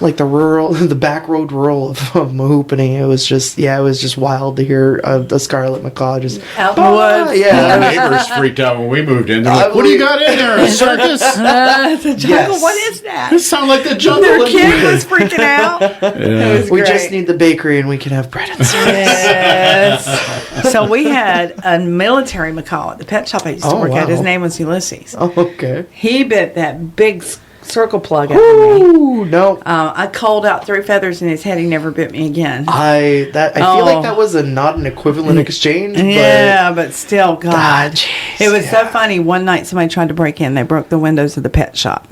the back road rural of Mahoopany. It was just wild to hear a scarlet macaw just Out in the woods. Our Yeah. neighbors freaked out when we moved in. They're I like, "What do you believe- got in there? A circus? It's a jungle. Yes. What is that? This sounds like the jungle." Their in kid the- was freaking out. It was We great. just need the bakery and we can have bread and circus. Yes. So we had a military macaw at the pet shop I used to Oh, work at. His wow. name was Ulysses. Oh, okay. He bit that big circle plug out of me. Ooh, no. I culled out 3 feathers in his head. He never bit me again. I feel Oh. like that was not an equivalent exchange. Yeah, but still, God. God, jeez, It was so yeah. funny. One night somebody tried to break in. They broke the windows of the pet shop.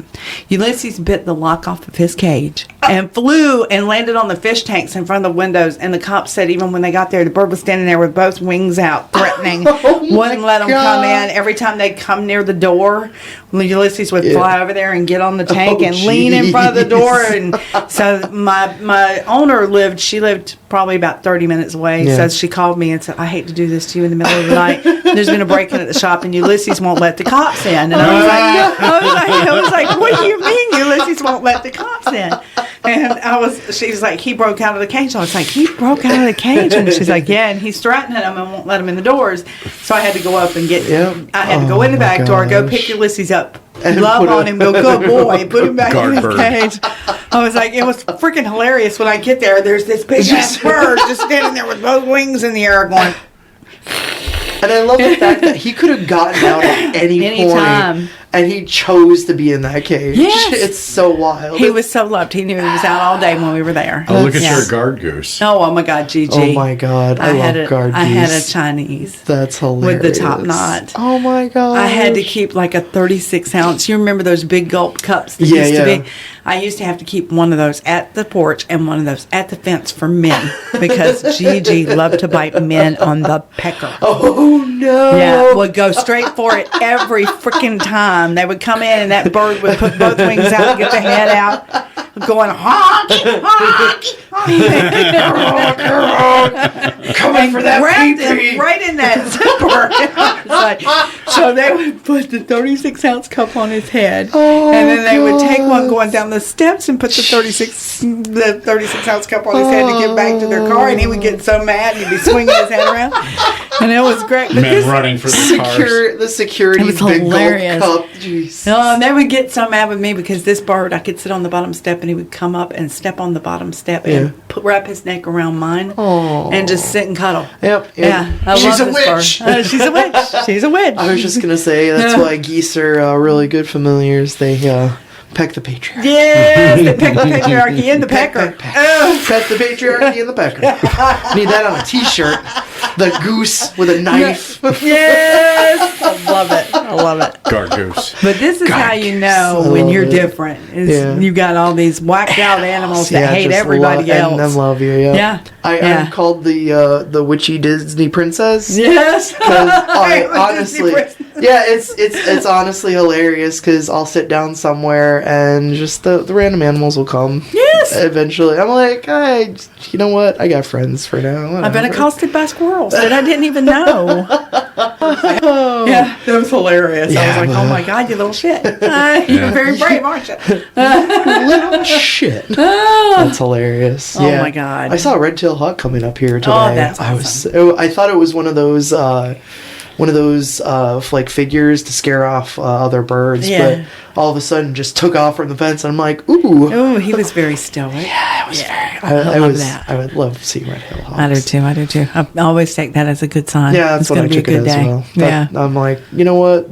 Ulysses bit the lock off of his cage and flew and landed on the fish tanks in front of the windows. And the cops said even when they got there, the bird was standing there with both wings out, threatening. Wouldn't let them come God. in. Every time they'd come near the door, Ulysses would fly over there and get on the tank Oh, and lean in front of the door. jeez. And so my owner lived probably about 30 minutes away. Yeah. So she called me and said, I hate to do this to you in the middle of the night. There's been a break-in at the shop and Ulysses won't let the cops in. And I was like, what do you mean Ulysses won't let the cops in? And she was like, he broke out of the cage. I was like, he broke out of the cage? And she's like, yeah, and he's threatening them and won't let them in the doors. So I had to go up and I had to go in the back door, go pick Ulysses up, And love put on him, go, good boy, put him back in Guard his bird. cage. I was like, it was freaking hilarious when I get there. There's this big ass bird just standing there with both wings in the air going, And I love the fact that he could have gotten out at any Anytime. point and he chose to be in that cage. Yes. It's so wild. He was so loved. He knew he was out all day when we were there. Oh, look at Yeah. your guard goose. Oh my God, Gigi. Oh my God, I love guard I had a geese. Chinese. That's hilarious. With the top knot. Oh my God. I had to keep like a 36 ounce. You remember those big gulp cups that Yeah, used yeah. to be? I used to have to keep one of those at the porch and one of those at the fence for men because Gigi loved to bite men on the pecker. Oh no. Yeah, would go straight for it every freaking time. They would come in and that bird would put both wings out and get the head out, going honk, honk, honk. Coming for that Grabbed pee-pee. him right in that zipper. It's like, so they would put the 36 ounce cup on his head, and then they would take one going down the steps and put the 36 ounce cup on his head to get back to their car, and he would get so mad he'd be swinging his head around, and it was great. But Men running for the cars. The security It was big hilarious. gold cup. Jeez. No, and they would get so mad with me because this bird, I could sit on the bottom step and he would come up and step on the bottom step and wrap his neck around mine and just sit and cuddle. Yep. Yeah, I She's love a this witch. bird. She's a witch. She's a witch. I was just gonna say that's why geese are really good familiars. They peck the patriarchy. Yes, they peck the patriarchy in the pecker. Pet the patriarchy in the pecker. Need that on a t-shirt. The goose with a knife. Yes, I love it. I love it. Guard goose. But this is how you know I when love you're it. different. Is Yeah. you got all these whacked out animals that hate just everybody else. And them love you. Yeah. Yeah. I'm called the witchy Disney princess. Yes. 'Cause I honestly, yeah, it's honestly hilarious because I'll sit down somewhere and just the random animals will come. Yes. Eventually, I'm like, you know what? I got friends for now. I've been whatever. accosted by squirrels that I didn't even know. Yeah, that was hilarious. I was Yeah, like, oh my God, you little shit. You're very brave, aren't you? Little shit. That's hilarious. Oh Yeah. my God. I saw a red-tailed hawk coming up here today. Oh, that's I thought it was one of those like figures to scare off other birds, Yeah. but all of a sudden just took off from the fence, and I'm like, ooh. Oh, he was very stoic. I love that. I would love to see red-tailed hawks. I do too. I always take that as a good sign. Yeah, that's It's what gonna I be a took it good as day. well. Yeah. I'm like, you know what?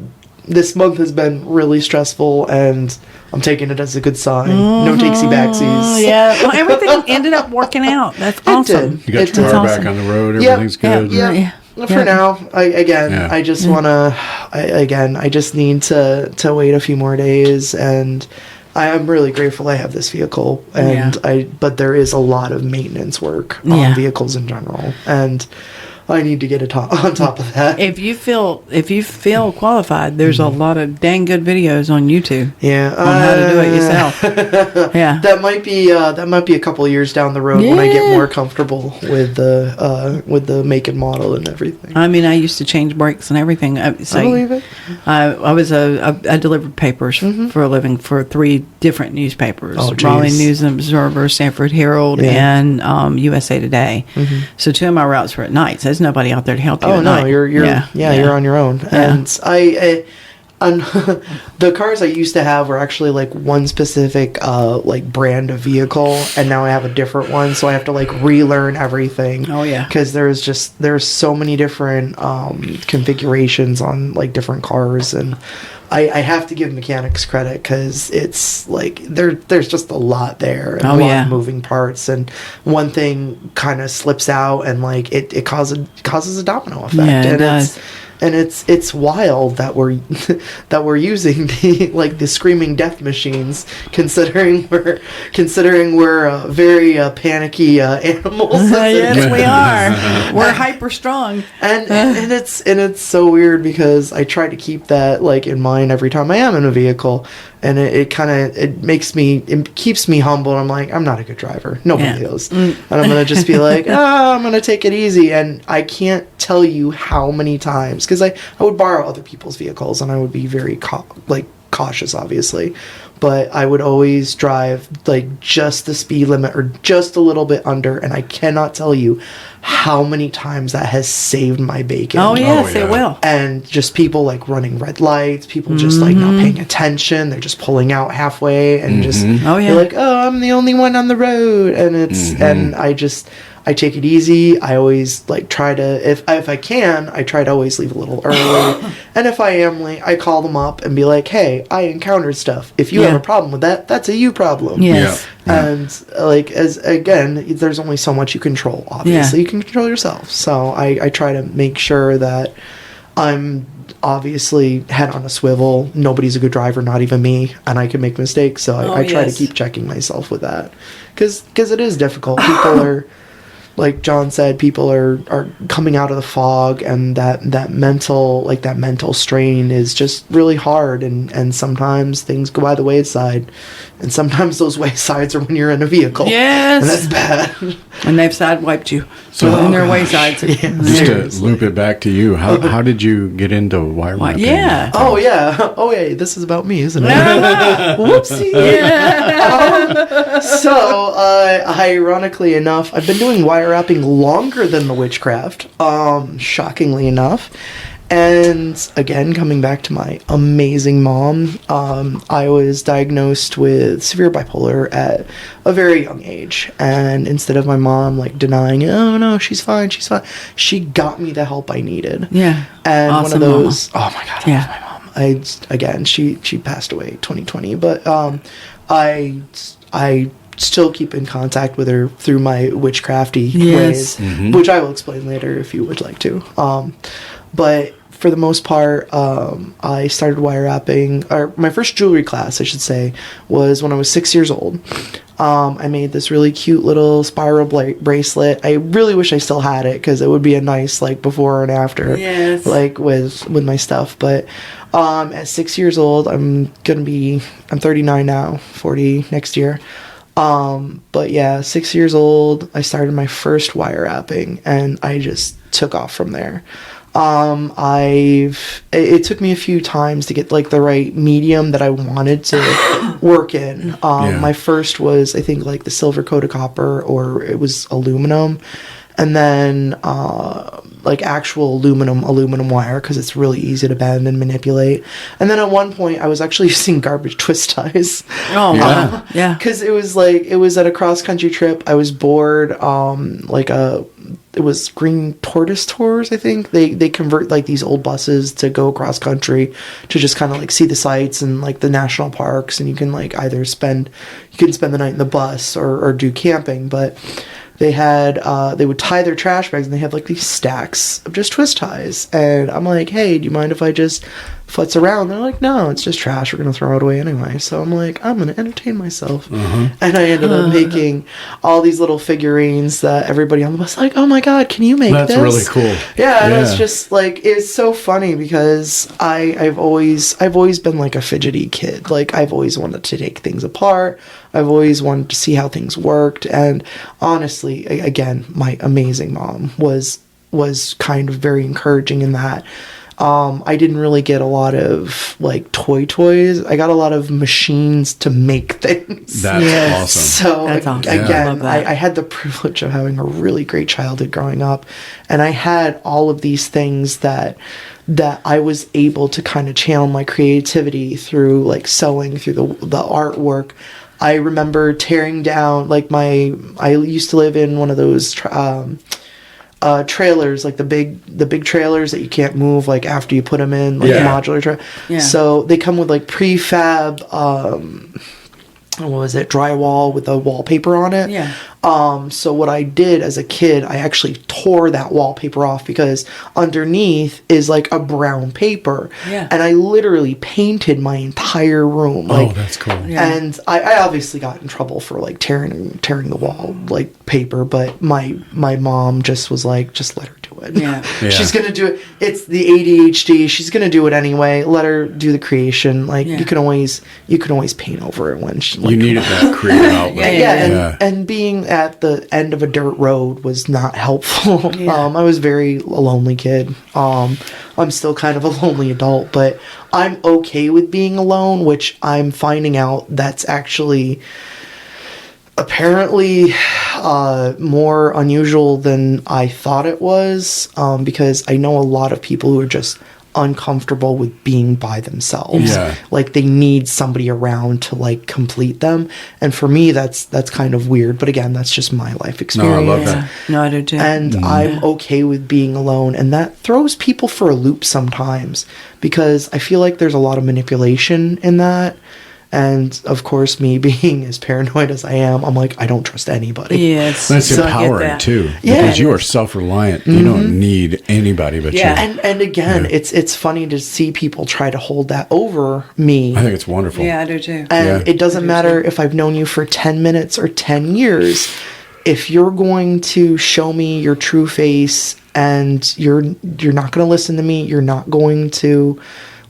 This month has been really stressful, and I'm taking it as a good sign. No takesy backsies. Yeah. Well, everything ended up working out. That's awesome. did. You got It your did. car That's back awesome. on the road. Yep. Everything's good. Yeah. For Yeah. now, Yeah. I just wanna, I just need to wait a few more days, and I'm really grateful I have this vehicle, and but there is a lot of maintenance work on Yeah. vehicles in general, and I need to get on top of that. If you feel qualified, there's a lot of dang good videos on YouTube Yeah, on how to do it yourself. Yeah. That might be a couple of years down the road when I get more comfortable with the make and model and everything. I mean, I used to change brakes and everything. I believe it. I delivered papers for a living for 3 different newspapers: Oh, geez. Raleigh News and Observer, Sanford Herald, Yeah. and USA Today. So 2 of my routes were at night. So there's nobody out there to help you. Oh at no, night. you're you're on your own. Yeah. And I on the cars I used to have were actually like one specific like brand of vehicle, and now I have a different one, so I have to like relearn everything. Oh, yeah. because there's so many different configurations on like different cars, and I have to give mechanics credit because it's like there's just a lot there and Oh, a lot yeah. of moving parts, and one thing kind of slips out and like it causes a domino effect. Yeah, it and does. it's wild that we're using the screaming death machines, considering we're very panicky animals. Yes, we are. We're hyper strong. And it's so weird because I try to keep that like in mind every time I am in a vehicle, and it keeps me humble. I'm like, I'm not a good driver. Nobody is, and I'm gonna just be like, I'm gonna take it easy. And I can't tell you how many times, because I would borrow other people's vehicles and I would be very cautious, obviously, but I would always drive like just the speed limit or just a little bit under, and I cannot tell you how many times that has saved my bacon. Oh yes, yeah. it will. And just people like running red lights, people just like not paying attention, they're just pulling out halfway and just Oh, yeah. you're like, oh, I'm the only one on the road, and it's and I take it easy. I always like try to, if I can, I try to always leave a little early. And if I am late, I call them up and be like, hey, I encountered stuff. If you have a problem with that, that's a you problem. Yes. And like, as again, there's only so much you control. Obviously, you can control yourself. So I try to make sure that I'm obviously head on a swivel. Nobody's a good driver, not even me, and I can make mistakes. So I try to keep checking myself with that, because it is difficult. People are, like John said, people are coming out of the fog, and that mental strain is just really hard, and sometimes things go by the wayside, and sometimes those waysides are when you're in a vehicle. Yes. And that's bad. And they've sidewiped you. So- in their waysides. Just to loop it back to you, how did you get into wire wrapping? Yeah. Oh yeah, this is about me, isn't it? Whoopsie. So, ironically enough, I've been doing wire wrapping longer than the witchcraft, shockingly enough. And again, coming back to my amazing mom, I was diagnosed with severe bipolar at a very young age. And instead of my mom like denying, oh no, she's fine, she got me the help I needed. Yeah. And Awesome, one of those, Mama. oh my God, I love my mom. She passed away 2020, but I still keep in contact with her through my witchcrafty ways, which I will explain later if you would like to. But for the most part, I started wire wrapping, or my first jewelry class, I should say, was when I was 6 years old. I made this really cute little spiral bracelet. I really wish I still had it, because it would be a nice like before and after, like with my stuff. But at 6 years old, I'm 39 now, 40 next year. But yeah, 6 years old, I started my first wire wrapping, and I just took off from there. It took me a few times to get like the right medium that I wanted to work in. My first was, I think, like the silver coated copper, or it was aluminum, and then like actual aluminum wire, because it's really easy to bend and manipulate. And then at one point I was actually using garbage twist ties. Oh yeah. Because it was at a cross country trip. I was bored. It was Green Tortoise Tours, I think. They convert like these old buses to go cross country to just kind of like see the sights and like the national parks, and you can like either spend the night in the bus or do camping. But they would tie their trash bags, and they have like these stacks of just twist ties. And I'm like, hey, do you mind if I just futz around? They're like, no, it's just trash. We're going to throw it away anyway. So I'm like, I'm going to entertain myself. And I ended up making all these little figurines that everybody on the bus like, oh my God, can you make this? That's really cool. Yeah, and it's just like, it's so funny because I've always been like a fidgety kid. Like, I've always wanted to take things apart. I've always wanted to see how things worked. And honestly, again, my amazing mom was kind of very encouraging in that. I didn't really get a lot of like toys. I got a lot of machines to make things. That's awesome. So That's awesome. again, I I had the privilege of having a really great childhood growing up, and I had all of these things that I was able to kind of channel my creativity through, like sewing, through the artwork. I remember tearing down I used to live in one of those trailers, like the big trailers that you can't move like after you put them in, like a modular trailer. Yeah. So they come with like prefab drywall with the wallpaper on it. Yeah. So what I did as a kid, I actually tore that wallpaper off, because underneath is like a brown paper. Yeah. And I literally painted my entire room. Oh, that's cool. Yeah. And I obviously got in trouble for like tearing the wall like paper, but my mom just was like, just let her do it. Yeah. She's gonna do it. It's the ADHD. She's gonna do it anyway. Let her do the creation. Like you can always paint over it when she. Like, You needed that creative outlet. and being at the end of a dirt road was not helpful. I was very a lonely kid. I'm still kind of a lonely adult, but I'm okay with being alone, which I'm finding out that's actually apparently more unusual than I thought it was, because I know a lot of people who are just uncomfortable with being by themselves. Yeah. Like they need somebody around to like complete them. And for me, that's kind of weird. But again, that's just my life experience. No, I love that. No, I do too. And I'm okay with being alone. And that throws people for a loop sometimes because I feel like there's a lot of manipulation in that. And of course, me being as paranoid as I am, I'm like, I don't trust anybody. Yes. That's So I get empowering that. too. Yeah. Because you are self-reliant. You don't need anybody but Yeah. you. And again, it's funny to see people try to hold that over me. I think it's wonderful. Yeah, I do too. And Yeah. it doesn't matter if I've known you for 10 minutes or 10 years. If you're going to show me your true face and you're not going to listen to me, you're not going to,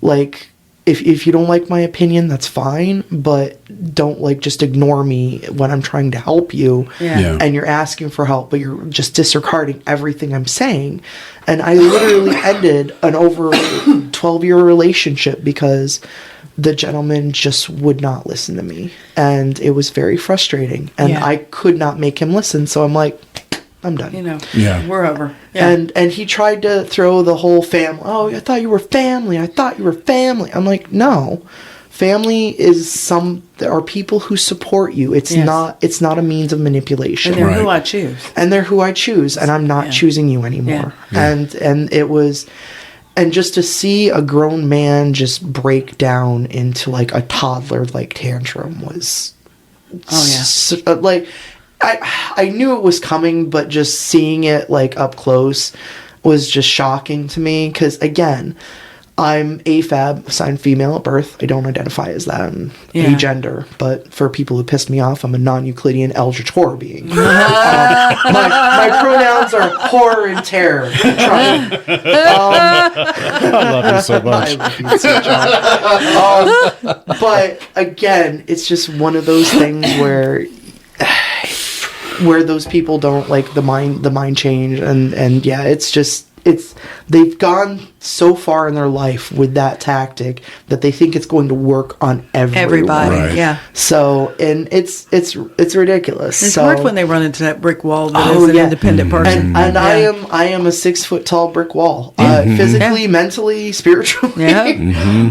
like, if you don't like my opinion, that's fine, but don't, like, just ignore me when I'm trying to help you. Yeah. Yeah. And you're asking for help, but you're just disregarding everything I'm saying. And I literally ended an over 12-year relationship because the gentleman just would not listen to me. And it was very frustrating. And Yeah. I could not make him listen. So I'm like, I'm done. You know, Yeah. we're over. Yeah. And he tried to throw the whole family. Oh, I thought you were family. I thought you were family. I'm like, no. Family is there are people who support you. It's Yes. not a means of manipulation. and they're who Right. I choose. And they're who I choose, and I'm not Yeah. choosing you anymore. Yeah. And it was, and just to see a grown man just break down into like a toddler like tantrum was, Oh, yeah. like I knew it was coming, but just seeing it like up close was just shocking to me. Because again, I'm AFAB, assigned female at birth. I don't identify as that. I'm Yeah. agender. But for people who pissed me off, I'm a non-Euclidean Eldritch horror being. My pronouns are horror and terror. Try me. I love you so I much. love you too, John. But again, it's just one of those things where those people don't like the mind change, and yeah, it's they've gone so far in their life with that tactic that they think it's going to work on everyone. Everybody. Right. Yeah. So, and it's ridiculous. It's so, hard when they run into that brick wall that Oh, is an yeah. independent person. and Yeah. I am a 6 foot tall brick wall, physically, Yeah. mentally, spiritually. Yeah.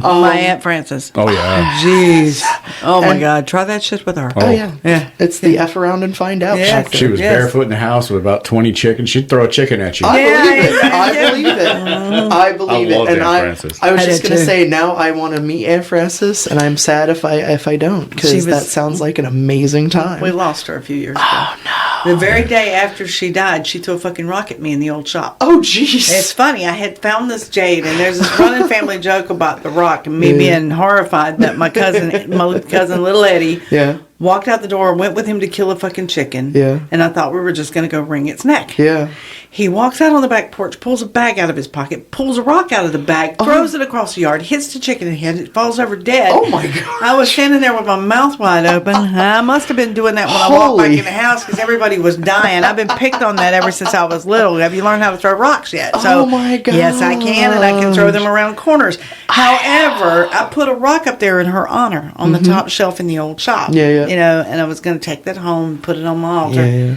My Aunt Frances. Oh, yeah. Jeez. Oh, my And- God. Try that shit with her. Oh yeah, Yeah. It's the F around and find out. Yeah. factor. She was Yes. barefoot in the house with about 20 chickens. She'd throw a chicken at you. I Yeah, believe it. yeah, I yeah. believe it. I believe I it. love And Aunt I Frances. was I just did gonna too. say now I want to meet Aunt Frances, and I'm sad if I don't, She because was- that sounds like an amazing time. We lost her a few years ago. Oh, no. The very day after she died, she threw a fucking rock at me in the old shop. Oh jeez. It's funny. I had found this jade, and there's this running family joke about the rock, and me being horrified that my cousin little Eddie, Yeah. walked out the door, went with him to kill a fucking chicken. Yeah. And I thought we were just going to go wring its neck. Yeah. He walks out on the back porch, pulls a bag out of his pocket, pulls a rock out of the bag, throws it across the yard, hits the chicken in the head, it falls over dead. Oh my god. I was standing there with my mouth wide open. I must have been doing that when I walked back Holy- in the house because everybody was dying. I've been picked on that ever since I was little. Have you learned how to throw rocks yet? So, Oh my god. yes, I can, and I can throw them around corners. However, I put a rock up there in her honor on the top shelf in the old shop. Yeah, yeah. You know, and I was going to take that home, put it on my altar. Yeah, yeah.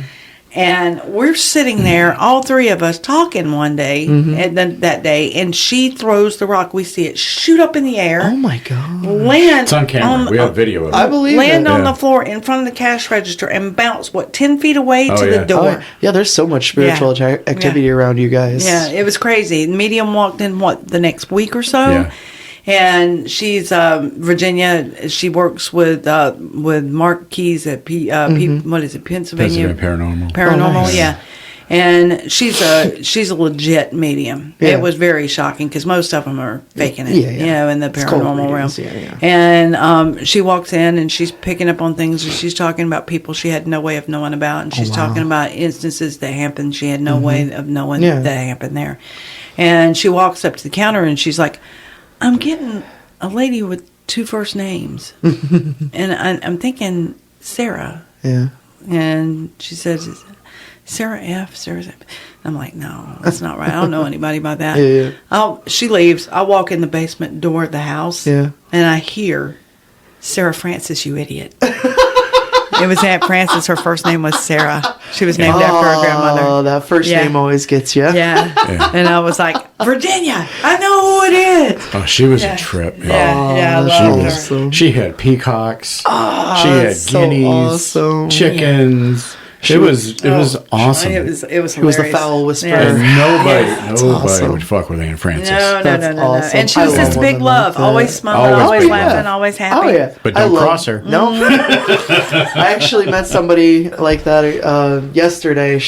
And we're sitting there, all three of us, talking one day, and then that day, and she throws the rock. We see it shoot up in the air, Oh my god. land It's on camera. We have video of it. I believe land it. on Yeah. the floor in front of the cash register, and bounce 10 feet away Oh, to yeah. the door. Oh, yeah. Yeah, there's so much spiritual Yeah. activity around you guys. Yeah, it was crazy. The medium walked in the next week or so. Yeah. And she's Virginia. She works with Mark Keys at what is it, Pennsylvania Pennsylvania Paranormal. Paranormal, Oh, nice. yeah. And she's a legit medium. Yeah. It was very shocking because most of them are faking it, Yeah, yeah. you know, in the It's cold paranormal realm. readings, yeah, yeah. And she walks in and she's picking up on things, and she's talking about people she had no way of knowing about, and she's wow. Mm-hmm. talking about instances that happened she had no way of knowing Yeah. that happened there. And she walks up to the counter and she's like, "I'm getting a lady with 2 first names," and I'm thinking Sarah. Yeah. And she says, "Sarah F. Sarah's F." I'm like, "No, that's not right. I don't know anybody by that." Yeah, yeah. She leaves. I walk in the basement door of the house. Yeah. And I hear, "Sarah Francis, you idiot." It was Aunt Frances. Her first name was Sarah. She was named after her Oh, grandmother. that first Yeah. name always gets you. Yeah. And I was like, Virginia, I know who it is. Oh, she was a trip. Man. Yeah, I that's love her. awesome. She had peacocks. she had that's so guineas, awesome. chickens. It was awesome. It was hilarious. He was the foul whisperer. And Yes. nobody awesome. would fuck with Aunt Frances. No. That's awesome. And she was I just love big women love. like that. Always smiling, Always always big laughing, love. always happy. Oh yeah, But I don't love- cross her. No, I actually met somebody like that yesterday.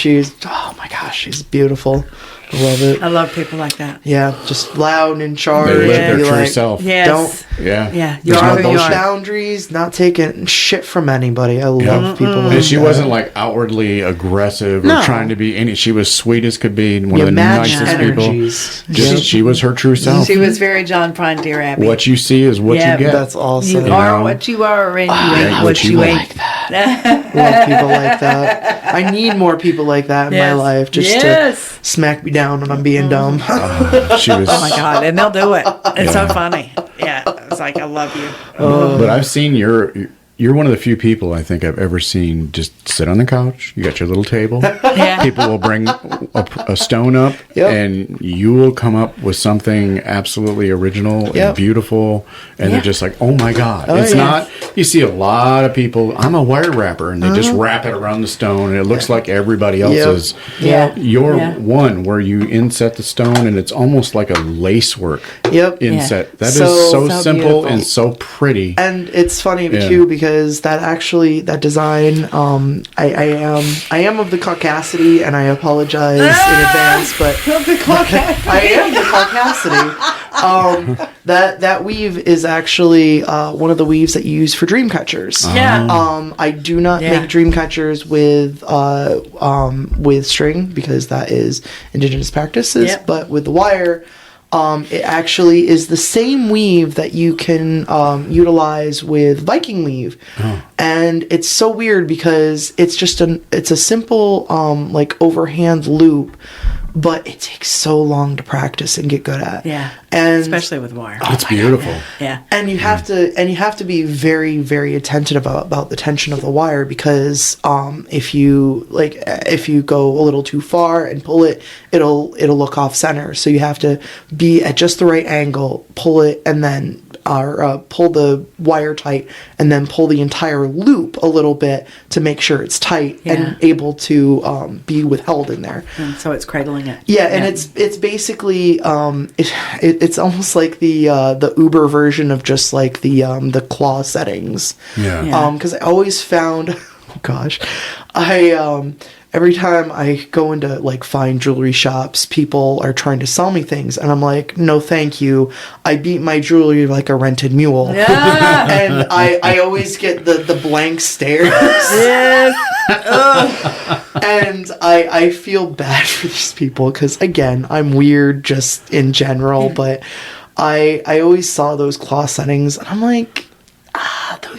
Oh my gosh, she's beautiful. I love it. I love people like that. Yeah, just loud and in charge. They live their Be true like, self. Yes. Don't. Yeah. Yeah. You There's are no who you those are. boundaries, not taking shit from anybody. I love people like And she that. wasn't like outwardly aggressive or No. trying to be any. She was sweet as could be, and one You of the match nicest energies. people. Just she was her true self. She was very John Prine, Dear Abby. What you see is what Yeah, you get. That's awesome. You know? are what you are, and you ain't what you ain't. Love people like that. I need more people like that in my Yes. life, just Yes. to smack me down when I'm being dumb. She was. Oh my God, and they'll do it. It's so funny. Yeah, it's like I love you. But I've seen you're one of the few people I think I've ever seen just sit on the couch. You got your little table. Yeah. People will bring a stone up, Yep. and you will come up with something absolutely original Yep. and beautiful. And they're just like, oh my God. It's yeah. not, you see a lot of people, I'm a wire wrapper, and they just wrap it around the stone, and it looks like everybody else's. Yeah. You're Yeah. one where you inset the stone, and it's almost like a lacework Yep. inset. That is So- so so simple beautiful. and so pretty. And it's funny Yeah. too because that design, I am of the caucasity, and I apologize in advance, but I am the caucasity. That weave is actually one of the weaves that you use for dream catchers. Yeah. I do not Yeah. make dream catchers with string because that is indigenous practices. Yep. But with the wire, it actually is the same weave that you can utilize with Viking weave, and it's so weird because it's a simple like overhand loop, but it takes so long to practice and get good at. Yeah. and Especially with wire. It's beautiful. Yeah. and you have to be very, very attentive about the tension of the wire because if you go a little too far and pull it, it'll look off center. So you have to be at just the right angle, pull it, and then pull the wire tight, and then pull the entire loop a little bit to make sure it's tight and able to be withheld in there. And so it's cradling it. Yeah, and it's basically it's almost like the Uber version of just like the claw settings. Yeah. Yeah. Because I always found, oh gosh, every time I go into like fine jewelry shops, people are trying to sell me things, and I'm like, no, thank you. I beat my jewelry like a rented mule. Yeah. And I always get the blank stares. Yes. And I feel bad for these people because, again, I'm weird just in general, but I always saw those claw settings, and I'm like,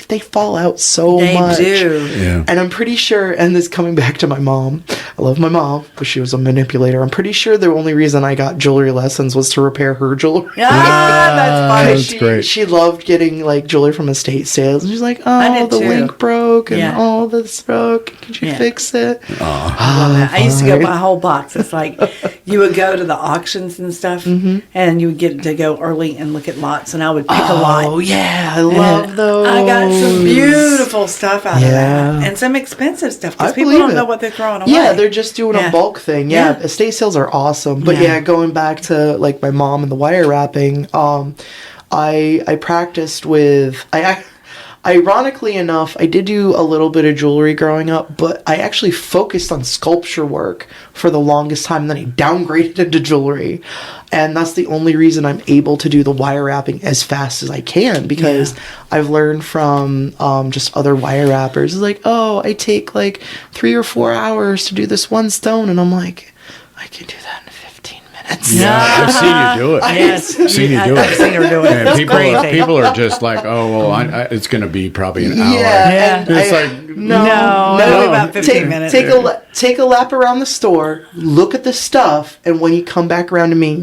they fall out so They much. do. Yeah. And I'm pretty sure, and this coming back to my mom, I love my mom, but she was a manipulator. I'm pretty sure the only reason I got jewelry lessons was to repair her jewelry. That's funny. That's great. She loved getting like jewelry from estate sales, and she's like, I "Oh, did the too. link broke, and Yeah. oh, this broke. Could you Yeah. fix it?" I used to go buy a whole box. It's like you would go to the auctions and stuff, and you would get to go early and look at lots, and I would pick a lot. Oh yeah, I love And those. I got some beautiful stuff out of Yeah. that, and some expensive stuff I because people believe don't it. know what they're throwing away. Yeah, they're just doing Yeah. a bulk thing. Yeah, Yeah. estate sales are awesome. But Yeah. yeah, going back to like my mom and the wire wrapping, I practiced with ironically enough, I did do a little bit of jewelry growing up, but I actually focused on sculpture work for the longest time. Then I downgraded into jewelry. And that's the only reason I'm able to do the wire wrapping as fast as I can because I've learned from just other wire wrappers. It's like, oh, I take like 3 or 4 hours to do this one stone. And I'm like, I can do that in 15 minutes. Yeah, I've seen you do it. Yes, I've seen you do it. I've seen her do it. And It's people crazy. are just like, oh well, it's going to be probably an hour. Yeah, Yeah. and It's I- like No, only about 15 minutes. Take a lap around the store, look at the stuff, and when you come back around to me,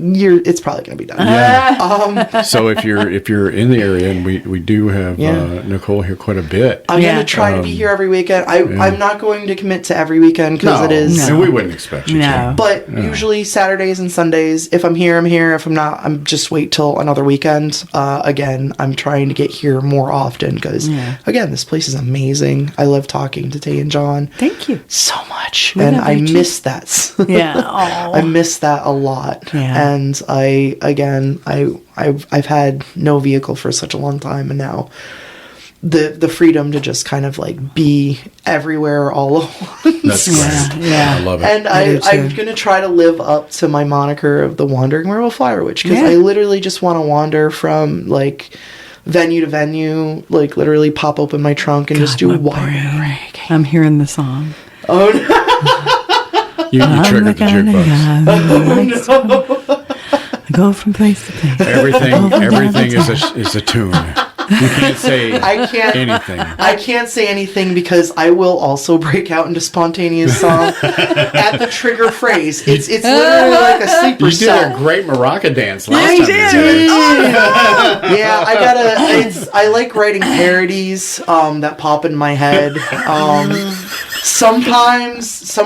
it's probably going to be done. Yeah. So if you're in the area, and we do have Nicole here quite a bit. I'm going to try to be here every weekend. I'm not going to commit to every weekend because it is. And we wouldn't expect you to. But usually Saturdays and Sundays, if I'm here, I'm here. If I'm not, I'm just wait till another weekend. Again, I'm trying to get here more often because, again, this place is amazing. I love talking to Tay and John. Thank you so much. And I miss that. I miss that a lot. Yeah. And I've had no vehicle for such a long time, and now the freedom to just kind of like be everywhere all at once. That's great. Yeah. I love it. And I'm going to try to live up to my moniker of the Wandering Werewolf Wire Witch, because I literally just want to wander from like venue to venue, like literally pop open my trunk and just do wild reggae. I'm hearing the song. Oh no. You triggered the jukebox. I go from place to place. Everything is a tune. You can't say anything. I can't say anything because I will also break out into spontaneous song at the trigger phrase. It's literally like a sleeper cell. You did a great maraca dance last time. Yeah, I like writing parodies that pop in my head. Sometimes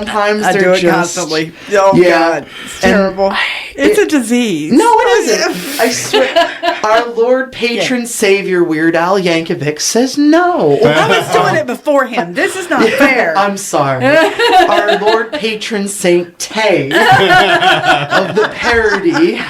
I they're do it just constantly. Oh God, it's terrible. It's a disease. No, it isn't. I swear. Our Lord, Patron, Savior, Weird Al Yankovic says no. I was doing it before him. This is not fair. I'm sorry. Our Lord, Patron, Saint Tay of the parody.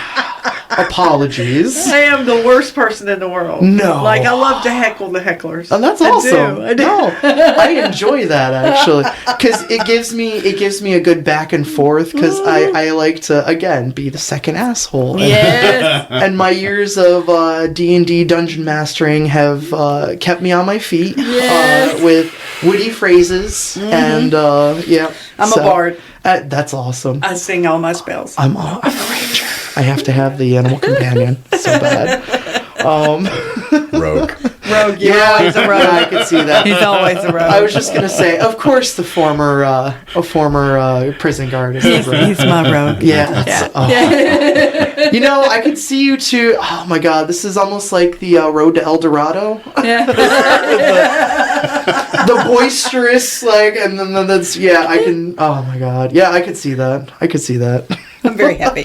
Apologies. I am the worst person in the world. No. Like, I love to heckle the hecklers. And that's awesome. I do. No, I enjoy that actually, because it gives me a good back and forth, because I like to, again, be the second asshole. Yes. And my years of D&D dungeon mastering have kept me on my feet with witty phrases and I'm a bard. That's awesome. I sing all my spells. I'm a ranger. I have to have the animal companion so bad. Rogue. You're always a rogue. Yeah, I could see that. He's always a rogue. I was just gonna say, of course, the former prison guard is a rogue. He's my rogue. Yeah. You know, I could see you two. Oh my God, this is almost like the Road to El Dorado. Yeah. the boisterous, like, and then that's I can. Oh my God, yeah, I could see that. I'm very happy.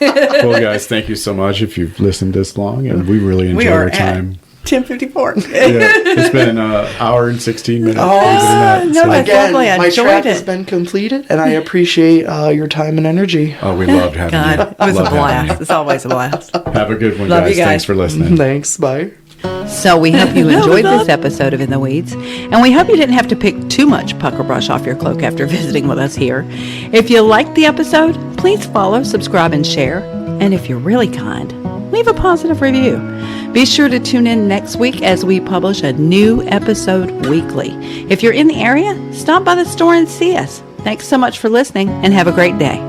Well, guys, thank you so much if you've listened this long, and we really enjoyed our time. 10:54. It's been an hour and 16 minutes. Again, my trap has been completed, and I appreciate your time and energy. Oh, we loved having you. It was a blast. It's always a blast. Have a good one, Love guys. you guys. Thanks for listening. Thanks. Bye. So we hope you enjoyed this episode of In the Weeds, and we hope you didn't have to pick too much pucker brush off your cloak after visiting with us here. If you liked the episode, please follow, subscribe, and share. And if you're really kind, leave a positive review. Be sure to tune in next week as we publish a new episode weekly. If you're in the area, stop by the store and see us. Thanks so much for listening, and have a great day.